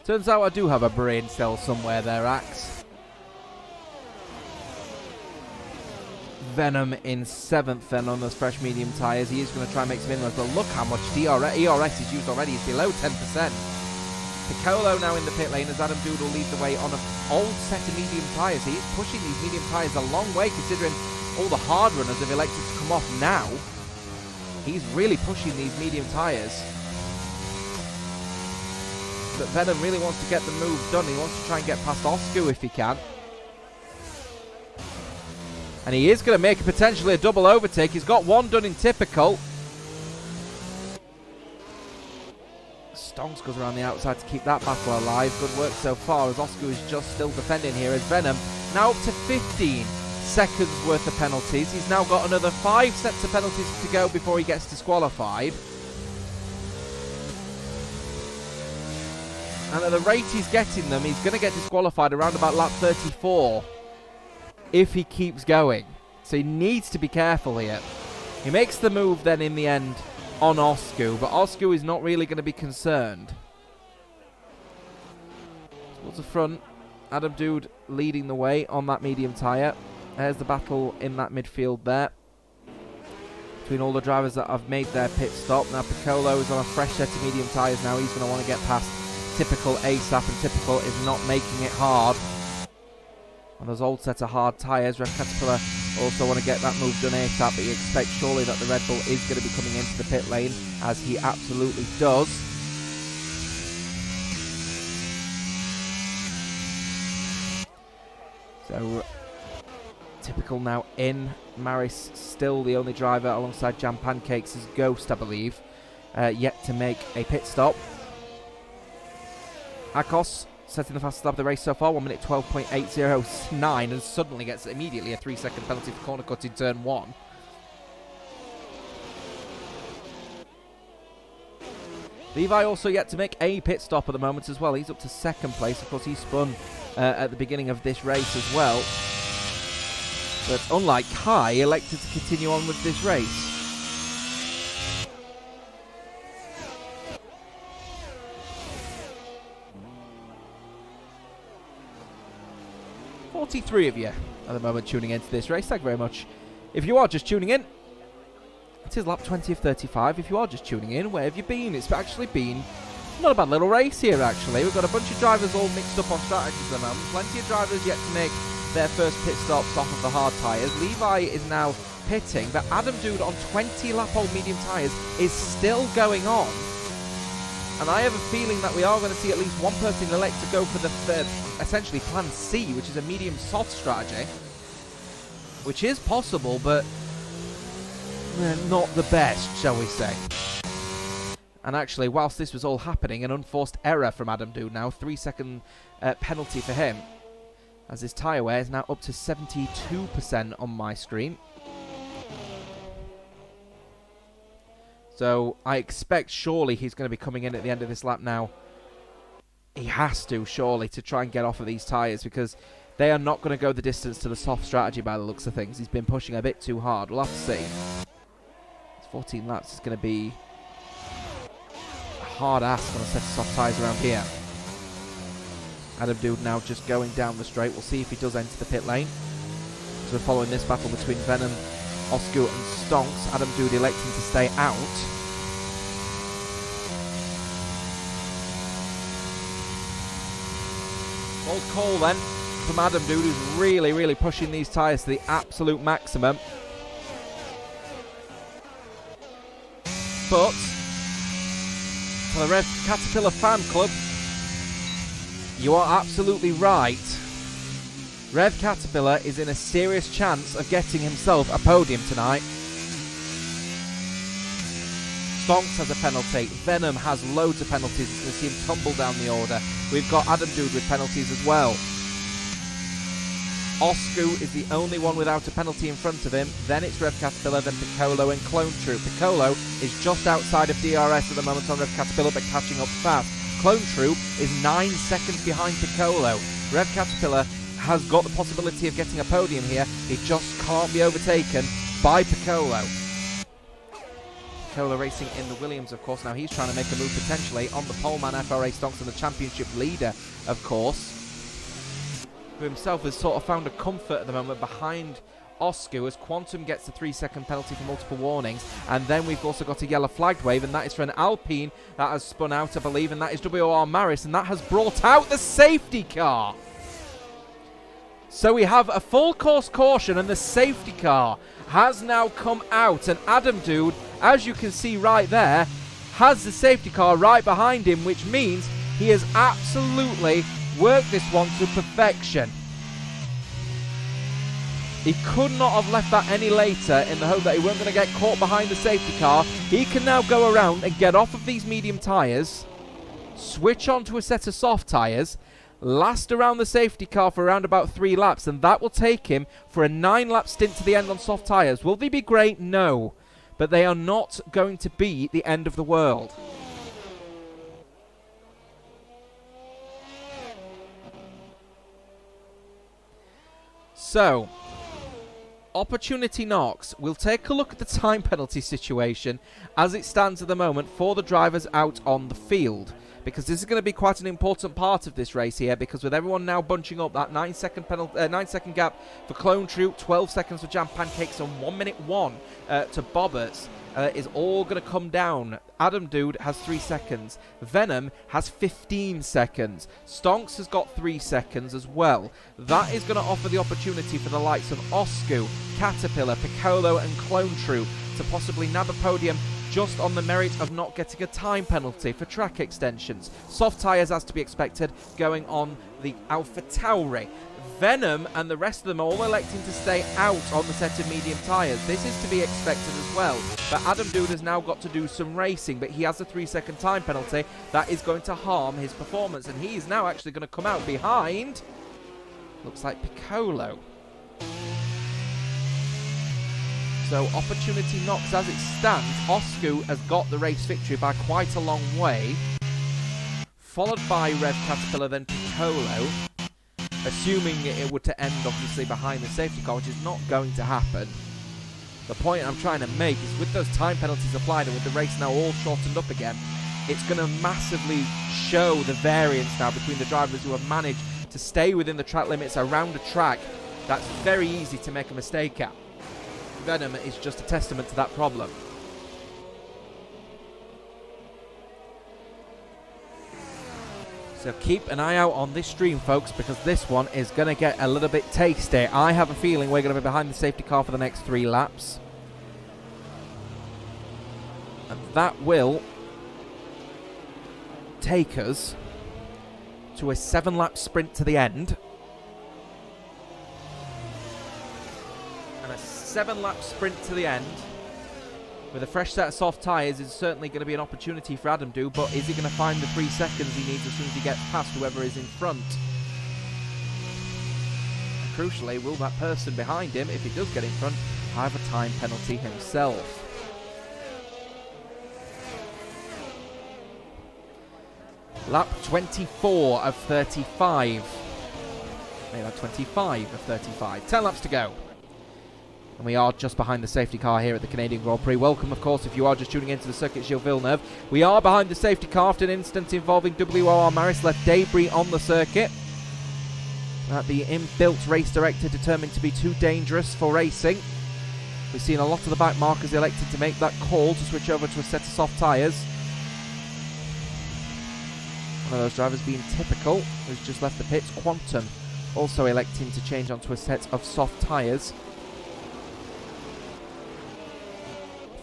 Turns out I do have a brain cell somewhere there, Axe. Venom in 7th then on those fresh medium tyres. He is going to try and make some inroads, but look how much ERS he's used already. He's below 10%. Piccolo now in the pit lane as Adam Doodle leads the way on an old set of medium tyres. He is pushing these medium tyres a long way, considering all the hard runners have elected to come off now. He's really pushing these medium tyres. that Venom really wants to get the move done. He wants to try and get past Oscu if he can. And he is going to make potentially a double overtake. He's got one done in typical. Stonks goes around the outside to keep that battle alive. Good work so far as Oscu is just still defending here as Venom now up to 15 seconds worth of penalties. He's now got another 5 sets of penalties to go before he gets disqualified. And at the rate he's getting them, he's going to get disqualified around about lap 34 if he keeps going. So he needs to be careful here. He makes the move then in the end on Oscu, but Oscu is not really going to be concerned. Towards the front, Adam Dude leading the way on that medium tyre. There's the battle in that midfield there between all the drivers that have made their pit stop. Now Piccolo is on a fresh set of medium tyres now. He's going to want to get past Typical ASAP, and Typical is not making it hard on those old set of hard tyres. Red Caterpillar also want to get that move done ASAP, but you expect surely that the Red Bull is going to be coming into the pit lane, as he absolutely does. So Typical now in. Maris still the only driver alongside Jam Pancakes as Ghost, I believe, yet to make a pit stop. Akos setting the fastest lap of the race so far, 1 minute 12.809, and suddenly gets immediately a 3-second penalty for corner cut in turn 1. Levi also yet to make a pit stop at the moment as well. He's up to 2nd place. Of course, he spun at the beginning of this race as well. But unlike Kai, elected to continue on with this race. 43 of you at the moment tuning into this race. Thank you very much. If you are just tuning in, it is lap 20 of 35. If you are just tuning in, where have you been? It's actually been not a bad little race here, actually. We've got a bunch of drivers all mixed up on strategies at the moment. Plenty of drivers yet to make their first pit stops off of the hard tyres. Levi is now pitting, but Adam Dude on 20 lap old medium tyres is still going on. And I have a feeling that we are going to see at least one person elect to go for the essentially plan C, which is a medium soft strategy. Which is possible, but not the best, shall we say. And actually, whilst this was all happening, an unforced error from Adam Dude now. 3-second penalty for him, as his tyre wear is now up to 72% on my screen. So I expect surely he's going to be coming in at the end of this lap now. He has to, surely, to try and get off of these tyres, because they are not going to go the distance to the soft strategy by the looks of things. He's been pushing a bit too hard. We'll have to see. It's 14 laps. It's going to be a hard ask on a set of soft tyres around here. Adam Dude now just going down the straight. We'll see if he does enter the pit lane. So we're following this battle between Venom, Oscu and Stonks. Adam Dude electing to stay out. Old call then from Adam Dude, who's really pushing these tyres to the absolute maximum. But for the Red Caterpillar fan club, you are absolutely right. Rev Caterpillar is in a serious chance of getting himself a podium tonight. Stonks has a penalty. Venom has loads of penalties. It's going to see him tumble down the order. We've got Adam Dude with penalties as well. Oscu is the only one without a penalty in front of him. Then it's Rev Caterpillar, then Piccolo and Clone Troop. Piccolo is just outside of DRS at the moment on Rev Caterpillar, but catching up fast. Clone Troop is 9 seconds behind Piccolo. Rev Caterpillar has got the possibility of getting a podium here. He just can't be overtaken by Piccolo. Piccolo racing in the Williams, of course. Now he's trying to make a move potentially on the poleman FRA Stonks and the championship leader, of course, who himself has sort of found a comfort at the moment behind Oscu as Quantum gets the 3-second penalty for multiple warnings. And then we've also got a yellow flagged wave, and that is for an Alpine that has spun out, I believe, and that is WOR Maris, and that has brought out the safety car. So we have a full course caution, and the safety car has now come out, and Adam Dude, as you can see right there, has the safety car right behind him, which means He has absolutely worked this one to perfection. He could not have left that any later in the hope that he weren't going to get caught behind the safety car. He can now go around and get off of these medium tyres, switch onto a set of soft tyres, last around the safety car for around about 3 laps, and that will take him for a 9-lap stint to the end on soft tyres. Will they be great? No. But they are not going to be the end of the world. So, opportunity knocks. We'll take a look at the time penalty situation as it stands at the moment for the drivers out on the field, because this is going to be quite an important part of this race here, because with everyone now bunching up, that 9-second gap for Clone Troop, 12 seconds for Jam Pancakes, and 1 minute 1 to Bobberts is all going to come down. Adam Dude has 3 seconds. Venom has 15 seconds. Stonks has got 3 seconds as well. That is going to offer the opportunity for the likes of Oscu, Caterpillar, Piccolo and Clone Troop to possibly nab a podium just on the merit of not getting a time penalty for track extensions. Soft tyres, as to be expected, going on the Alpha Tauri. Venom and the rest of them are all electing to stay out on the set of medium tyres. This is to be expected as well. But Adam Dude has now got to do some racing, but he has a 3-second time penalty. That is going to harm his performance, and he is now actually going to come out behind, looks like Piccolo. So opportunity knocks as it stands. Oscu has got the race victory by quite a long way, followed by Rev Caterpillar, then Piccolo, assuming it were to end obviously behind the safety car, which is not going to happen. The point I'm trying to make is with those time penalties applied and with the race now all shortened up again, it's going to massively show the variance now between the drivers who have managed to stay within the track limits around a track that's very easy to make a mistake at. Venom is just a testament to that problem. So keep an eye out on this stream, folks, because this one is going to get a little bit tasty. I have a feeling we're going to be behind the safety car for the next 3 laps. And that will take us to a 7-lap sprint to the end. And a 7-lap sprint to the end with a fresh set of soft tyres is certainly going to be an opportunity for Adam Dude, but is he going to find the 3 seconds he needs as soon as he gets past whoever is in front? And crucially, will that person behind him, if he does get in front, have a time penalty himself? Lap 24 of 35. Maybe lap 25 of 35. 10 laps to go. And we are just behind the safety car here at the Canadian Grand Prix. Welcome, of course, if you are just tuning into the circuit, Gilles Villeneuve. We are behind the safety car after an incident involving WOR Maris left debris on the circuit that the inbuilt race director determined to be too dangerous for racing. We've seen a lot of the back markers elected to make that call to switch over to a set of soft tyres. One of those drivers being typical, who's just left the pits. Quantum also electing to change onto a set of soft tyres.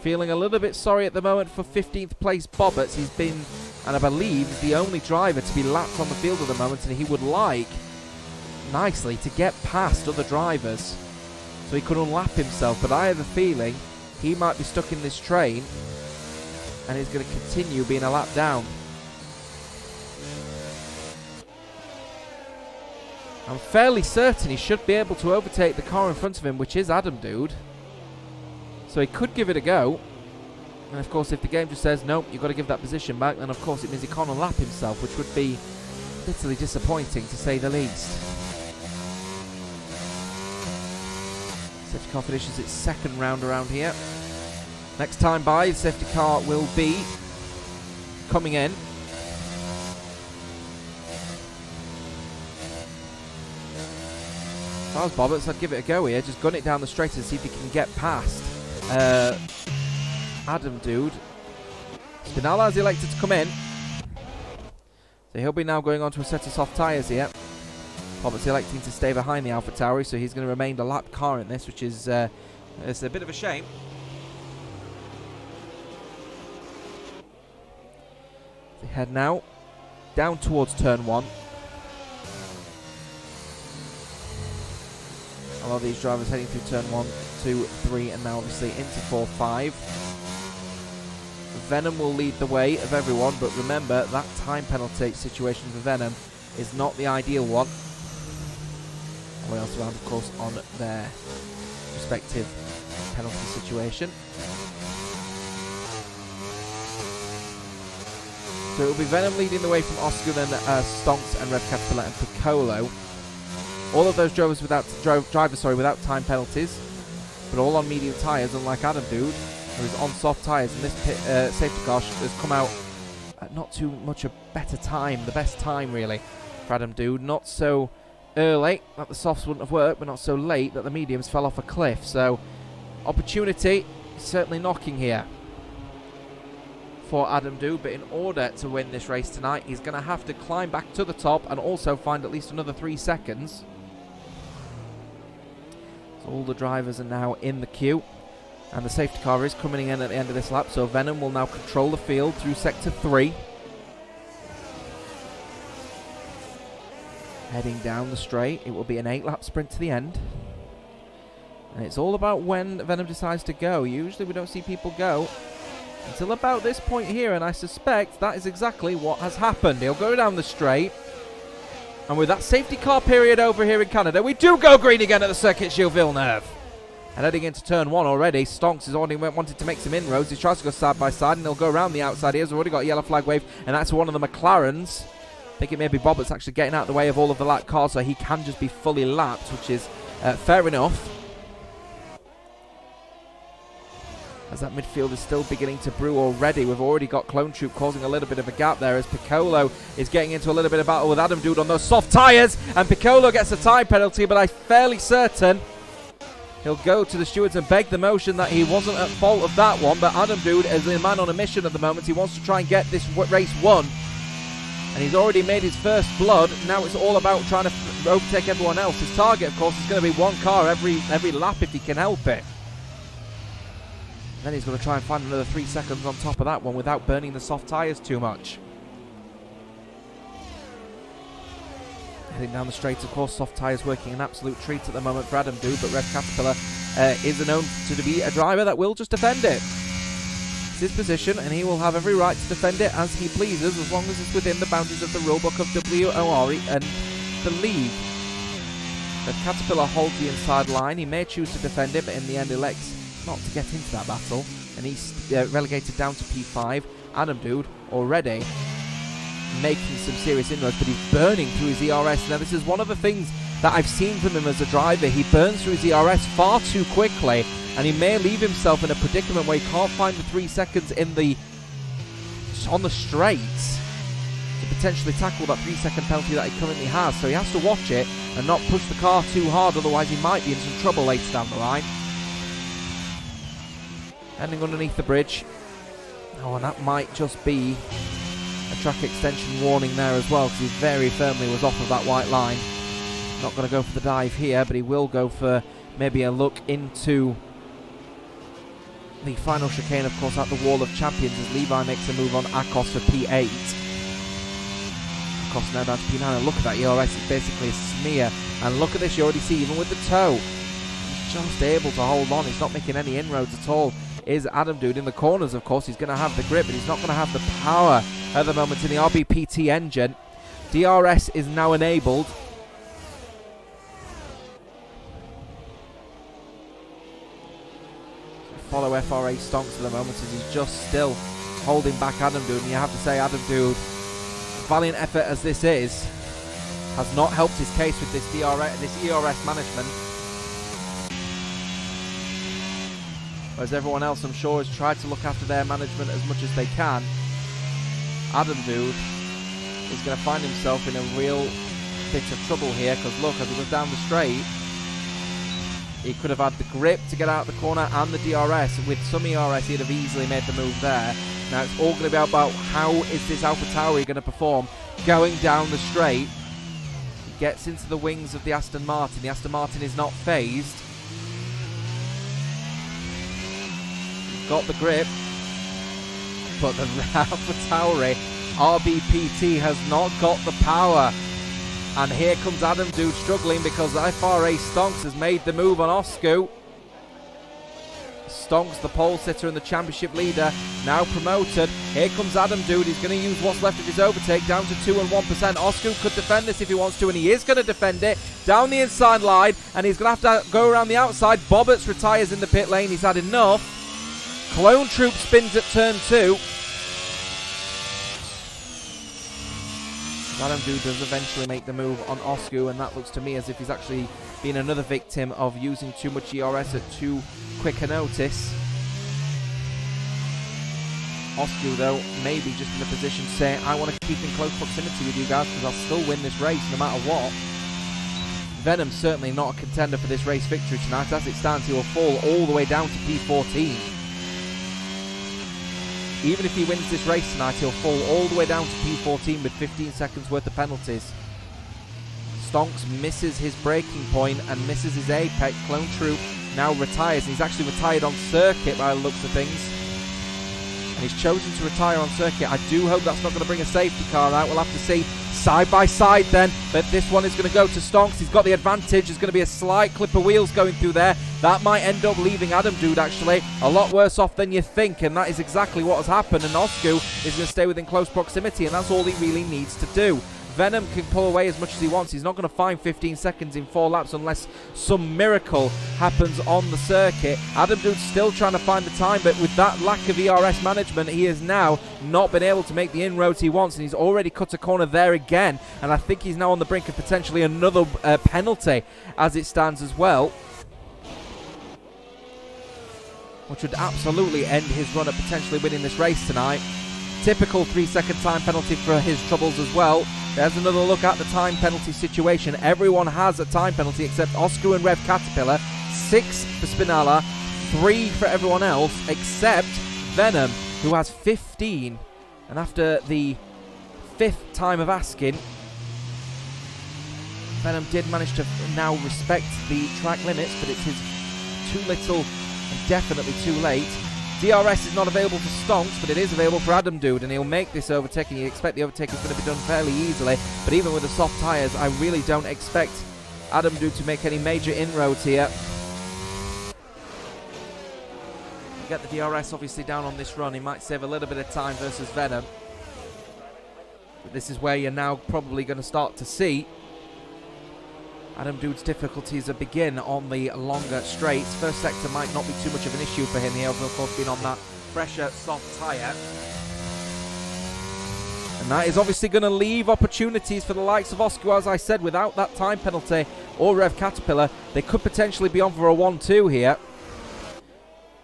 Feeling a little bit sorry at the moment for 15th place Bobberts. He's been, and I believe, the only driver to be lapped on the field at the moment, and he would like, nicely, to get past other drivers so he could unlap himself. But I have a feeling he might be stuck in this train and he's going to continue being a lap down. I'm fairly certain he should be able to overtake the car in front of him, which is Adam Dude. So he could give it a go. And of course, if the game just says, nope, you've got to give that position back, then of course it means he can't unlap himself, which would be bitterly disappointing, to say the least. Safety car finishes its 2nd round around here. Next time by, the safety car will be coming in. If I was Bobberts, I'd give it a go here. Just gun it down the straight and see if he can get past Adam Dude. Spinella has elected to come in. So he'll be now going on to a set of soft tyres here. Bobberts electing to stay behind the Alpha Tauri, so he's going to remain a lap car in this, which is it's a bit of a shame. They head now down towards turn 1. A lot of these drivers heading through turn 1, 2, 3, and now obviously into 4, 5. Venom will lead the way of everyone, but remember that time penalty situation for Venom is not the ideal one. All else around, of course, on their respective penalty situation. So it will be Venom leading the way from Oscar, then Stonks and Red Caterpillar and Piccolo. All of those drivers without without time penalties, but all on medium tyres, unlike Adam Dude, who is on soft tyres, and this safety car has come out at not too much a better time, the best time really for Adam Dude. Not so early that the softs wouldn't have worked, but not so late that the mediums fell off a cliff. So opportunity is certainly knocking here for Adam Dude, but in order to win this race tonight, he's going to have to climb back to the top and also find at least another 3 seconds. So all the drivers are now in the queue, and the safety car is coming in at the end of this lap, so Venom will now control the field through sector 3. Heading down the straight, it will be an 8-lap sprint to the end. And it's all about when Venom decides to go. Usually we don't see people go until about this point here, and I suspect that is exactly what has happened. He'll go down the straight, and with that safety car period over here in Canada, we do go green again at the Circuit Gilles Villeneuve. And heading into turn 1 already, Stonks has already wanted to make some inroads. He tries to go side by side, and he'll go around the outside. He has already got a yellow flag wave, and that's one of the McLarens. I think it may be Bob that's actually getting out of the way of all of the lap cars, so he can just be fully lapped, which is fair enough. As that midfield is still beginning to brew already. We've already got Clone Troop causing a little bit of a gap there, as Piccolo is getting into a little bit of battle with Adam Dude on those soft tyres, and Piccolo gets a time penalty, but I'm fairly certain he'll go to the stewards and beg the motion that he wasn't at fault of that one. But Adam Dude is a man on a mission at the moment. He wants to try and get this race won, and he's already made his first blood. Now it's all about trying to overtake everyone else. His target, of course, is going to be one car every lap if he can help it. Then he's going to try and find another 3 seconds on top of that one without burning the soft tyres too much. Heading down the straight, of course, soft tyres working an absolute treat at the moment for Adam Dude, but Red Caterpillar is known to be a driver that will just defend it. It's his position, and he will have every right to defend it as he pleases, as long as it's within the boundaries of the rulebook of WOR and the league. Red Caterpillar holds the inside line. He may choose to defend it, but in the end elects not to get into that battle, and he's relegated down to P5. Adam Dude already making some serious inroads, but he's burning through his ERS. Now this is one of the things that I've seen from him as a driver. He burns through his ERS far too quickly, and he may leave himself in a predicament where he can't find the 3 seconds on the straights to potentially tackle that 3-second penalty that he currently has. So he has to watch it and not push the car too hard, otherwise he might be in some trouble later down the line. Ending underneath the bridge. Oh, and that might just be a track extension warning there as well, because he very firmly was off of that white line. Not going to go for the dive here, but he will go for maybe a look into the final chicane, of course, at the Wall of Champions, as Levi makes a move on Akos for P8. Akos now down to P9, and look at that ERS, it's basically a smear. And look at this, you already see, even with the toe, he's just able to hold on. He's not making any inroads at all. Is Adam Dude in the corners, of course. He's going to have the grip, but he's not going to have the power at the moment in the RBPT engine. DRS is now enabled. Follow FRA Stonks at the moment, as he's just still holding back Adam Dude. And you have to say, Adam Dude, valiant effort as this is, has not helped his case with this ERS management. Whereas everyone else, I'm sure, has tried to look after their management as much as they can. Adam Dude is going to find himself in a real bit of trouble here, because look, as he goes down the straight, he could have had the grip to get out of the corner and the DRS. With some ERS, he'd have easily made the move there. Now it's all going to be about how is this AlphaTauri going to perform going down the straight. He gets into the wings of the Aston Martin. The Aston Martin is not phased. Got the grip, but the AlphaTauri RBPT has not got the power. And here comes Adam Dude struggling because FRA Stonks has made the move on Oscu. Stonks, the pole sitter and the championship leader, now promoted. Here comes Adam Dude. He's going to use what's left of his overtake down to 2 and 1%. Oscu could defend this if he wants to, and he is going to defend it down the inside line, and he's going to have to go around the outside. Bobberts retires in the pit lane. He's had enough. Clone Troop spins at turn 2. Adam Dude does eventually make the move on Oscu, and that looks to me as if he's actually been another victim of using too much ERS at too quick a notice. Oscu, though, maybe just in a position to say, I want to keep in close proximity with you guys because I'll still win this race no matter what. Venom's certainly not a contender for this race victory tonight. As it stands, he will fall all the way down to P14. Even if he wins this race tonight, he'll fall all the way down to P14 with 15 seconds worth of penalties. Stonks misses his braking point and misses his apex. Clone Troop now retires, and he's actually retired on circuit by the looks of things. And he's chosen to retire on circuit. I do hope that's not going to bring a safety car out. We'll have to see side by side then. But this one is going to go to Stonks. He's got the advantage. There's going to be a slight clip of wheels going through there. That might end up leaving Adam Dude actually a lot worse off than you think. And that is exactly what has happened. And Oscu is going to stay within close proximity. And that's all he really needs to do. Venom can pull away as much as he wants. He's not going to find 15 seconds in 4 laps unless some miracle happens on the circuit. Adam Dude's still trying to find the time, but with that lack of ERS management, he has now not been able to make the inroads he wants, and he's already cut a corner there again. And I think he's now on the brink of potentially another penalty as it stands as well, which would absolutely end his run at potentially winning this race tonight. Typical 3-second time penalty for his troubles as well. There's another look at the time penalty situation. Everyone has a time penalty except Oscu and Rev Caterpillar. 6 for Spinella, 3 for everyone else except Venom, who has 15. And after the 5th time of asking, Venom did manage to now respect the track limits, but it's his too little and definitely too late. DRS is not available for Stonks, but it is available for Adam Dude, and he'll make this overtake, and you expect the overtake is going to be done fairly easily. But even with the soft tyres, I really don't expect Adam Dude to make any major inroads here. Get the DRS obviously down on this run. He might save a little bit of time versus Venom. But this is where you're now probably going to start to see Adam Dude's difficulties begin on the longer straights. First sector might not be too much of an issue for him. He has, of course, been on that fresher, soft tyre. And that is obviously going to leave opportunities for the likes of Oscu, as I said. Without that time penalty or Rev Caterpillar, they could potentially be on for a 1-2 here.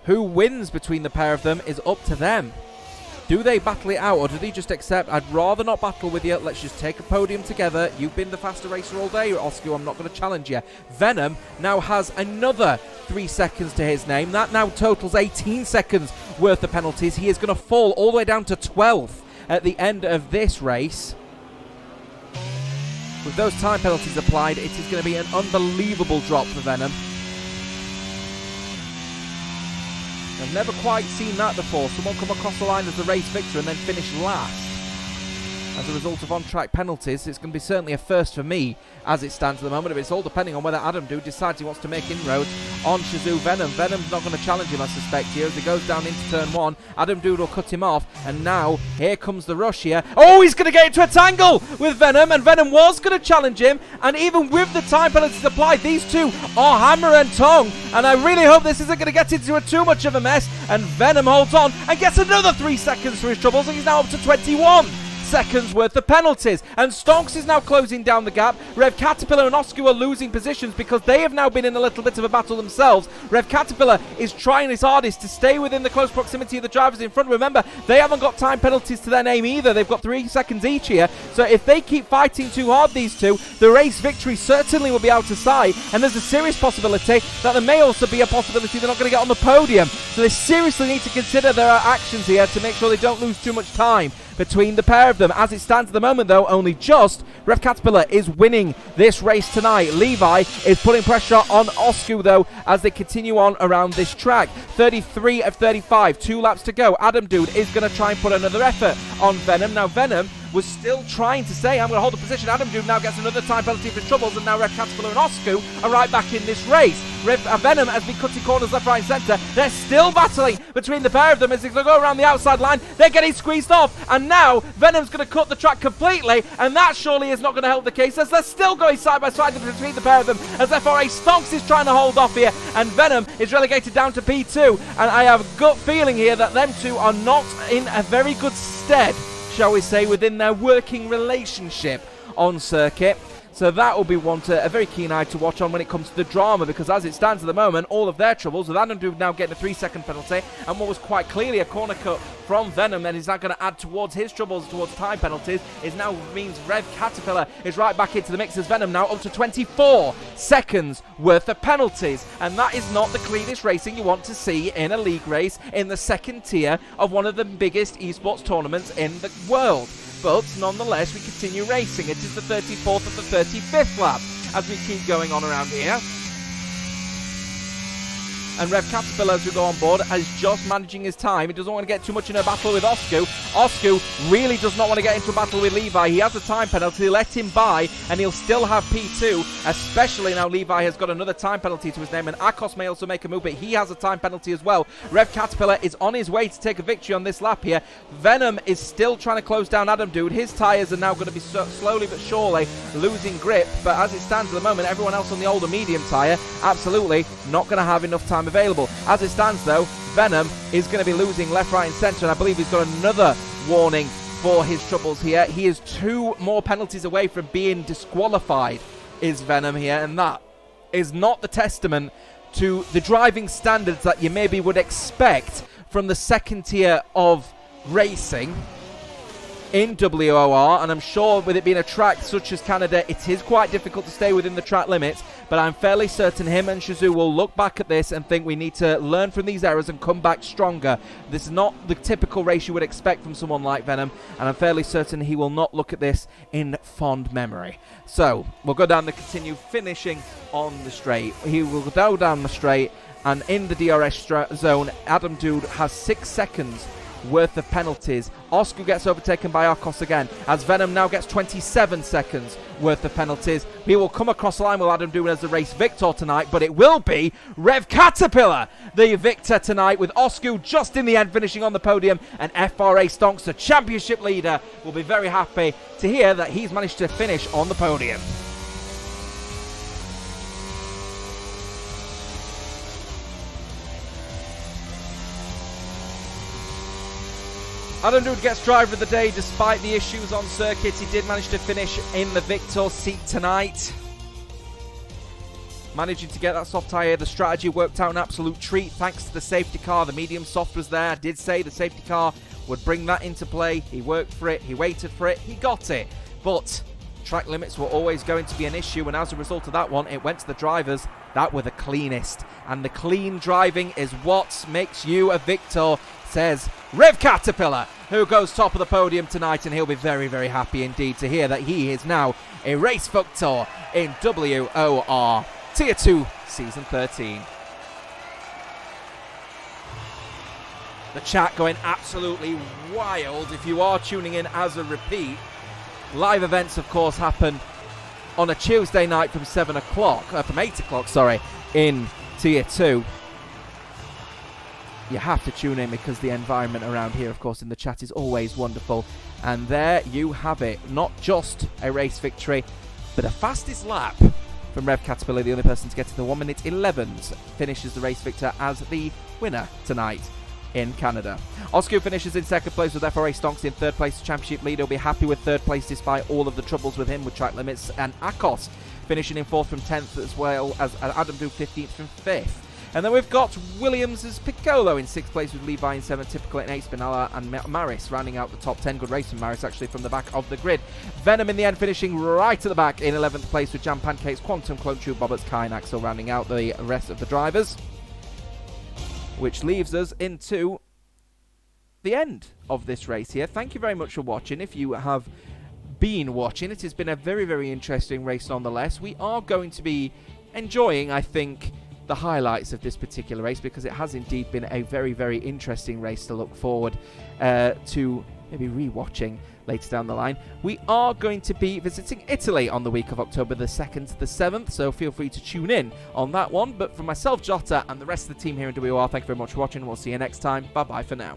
Who wins between the pair of them is up to them. Do they battle it out, or do they just accept, I'd rather not battle with you, let's just take a podium together. You've been the faster racer all day, Oscu, I'm not going to challenge you. Venom now has another 3 seconds to his name. That now totals 18 seconds worth of penalties. He is going to fall all the way down to 12th at the end of this race. With those time penalties applied, it is going to be an unbelievable drop for Venom. I've never quite seen that before. Someone come across the line as the race victor and then finish last as a result of on-track penalties. It's going to be certainly a first for me as it stands at the moment. But it's all depending on whether Adam Dude decides he wants to make inroads on Shazoo Venom. Venom's not going to challenge him, I suspect, here. As he goes down into turn 1, Adam Dude will cut him off. And now, here comes the rush here. Oh, he's going to get into a tangle with Venom. And Venom was going to challenge him. And even with the time penalties applied, these two are hammer and tongue. And I really hope this isn't going to get into too much of a mess. And Venom holds on and gets another 3 seconds for his troubles. And he's now up to 21 seconds worth of penalties, and Stonks is now closing down the gap. Rev Caterpillar and Oscu are losing positions because they have now been in a little bit of a battle themselves. Rev Caterpillar is trying his hardest to stay within the close proximity of the drivers in front. Remember, they haven't got time penalties to their name either. They've got 3 seconds each here, so if they keep fighting too hard, these two, the race victory certainly will be out of sight, and there's a serious possibility that there may also be a possibility they're not going to get on the podium. So they seriously need to consider their actions here to make sure they don't lose too much time. between the pair of them. As it stands at the moment, though, only just Rev Caterpillar is winning this race tonight. Levi is putting pressure on Osku, though, as they continue on around this track. 33 of 35, 2 laps to go. Adam Dude is going to try and put another effort on Venom. Now, Venom was still trying to say, I'm going to hold the position. Adam Dude now gets another time penalty for his troubles, and now Rev Caterpillar and Osku are right back in this race. Venom has been cutting corners left, right, and centre. They're still battling between the pair of them as they go around the outside line. They're getting squeezed off, and now Venom's going to cut the track completely, and that surely is not going to help the case, as they're still going side by side between the pair of them, as FRA Stonks is trying to hold off here, and Venom is relegated down to P2, and I have a gut feeling here that them two are not in a very good stead, shall we say, within their working relationship on circuit. So that will be one to a very keen eye to watch on when it comes to the drama, because as it stands at the moment, all of their troubles, with Adam Dude now getting a 3-second penalty, and what was quite clearly a corner cut from Venom, and is now going to add towards his troubles, towards time penalties, is now means Rev Caterpillar is right back into the mix as Venom now up to 24 seconds worth of penalties, and that is not the cleanest racing you want to see in a league race in the second tier of one of the biggest esports tournaments in the world. But nonetheless, we continue racing. It is the 34th of the 35th lap as we keep going on around here. And Rev Caterpillar, as we go on board, is just managing his time. He doesn't want to get too much in a battle with Osku. Osku really does not want to get into a battle with Levi. He has a time penalty. Let him by, and he'll still have P2, especially now Levi has got another time penalty to his name, and Akos may also make a move, but he has a time penalty as well. Rev Caterpillar is on his way to take a victory on this lap here. Venom is still trying to close down Adam Dude. His tyres are now going to be slowly but surely losing grip, but as it stands at the moment, everyone else on the older medium tyre, absolutely not going to have enough time available. As it stands, though, Venom is going to be losing left, right, and centre, and I believe he's got another warning for his troubles here. He is 2 more penalties away from being disqualified, is Venom here, and that is not the testament to the driving standards that you maybe would expect from the second tier of racing in WOR, and I'm sure with it being a track such as Canada, it is quite difficult to stay within the track limits, but I'm fairly certain him and Shazoo will look back at this and think we need to learn from these errors and come back stronger. This is not the typical race you would expect from someone like Venom, and I'm fairly certain he will not look at this in fond memory. So we'll go down the continue finishing on the straight. He will go down the straight, and in the DRS zone, Adam Dude has 6 seconds worth of penalties. Osku gets overtaken by Arcos again, as Venom now gets 27 seconds worth of penalties. He will come across the line with Adam Dude as the race victor tonight, but it will be Rev Caterpillar, the victor tonight, with Osku just in the end finishing on the podium, and FRA Stonks, the championship leader, will be very happy to hear that he's managed to finish on the podium. Adam Dude gets driver of the day despite the issues on circuit. He did manage to finish in the victor seat tonight, managing to get that soft tyre. The strategy worked out an absolute treat thanks to the safety car. The medium soft was there. I did say the safety car would bring that into play. He worked for it, he waited for it, he got it. But track limits were always going to be an issue, and as a result of that one, it went to the drivers that were the cleanest. And the clean driving is what makes you a victor, says Rev Caterpillar, who goes top of the podium tonight, and he'll be very, very happy indeed to hear that he is now a race victor in WOR Tier 2 Season 13. The chat going absolutely wild. If you are tuning in as a repeat, live events, of course, happen on a Tuesday night from 8 o'clock, sorry, in Tier 2. You have to tune in because the environment around here, of course, in the chat is always wonderful. And there you have it. Not just a race victory, but a fastest lap from Rev Caterpillar, the only person to get to the 1 minute 11s, finishes the race victor as the winner tonight in Canada. Osku finishes in second place with FRA Stonks in third place. The championship leader will be happy with third place despite all of the troubles with him with track limits. And Akos finishing in fourth from 10th, as well as Adam Dude 15th from 5th. And then we've got Williams' Piccolo in 6th place with Levi in 7th, Typical in 8th, Spinella and Maris rounding out the top 10. Good race from Maris actually from the back of the grid. Venom in the end finishing right at the back in 11th place with Jam Pancakes, Quantum, Clone Tube, Bobbers, Kai and Axel rounding out the rest of the drivers. Which leaves us into the end of this race here. Thank you very much for watching. If you have been watching, it has been a very, very interesting race nonetheless. We are going to be enjoying, I think, the highlights of this particular race, because it has indeed been a very, very interesting race to look forward to maybe re-watching later down the line. We are going to be visiting Italy on the week of October the 2nd to the 7th, so feel free to tune in on that one. But for myself, Jota, and the rest of the team here in WOR, thank you very much for watching. We'll see you next time. Bye-bye for now.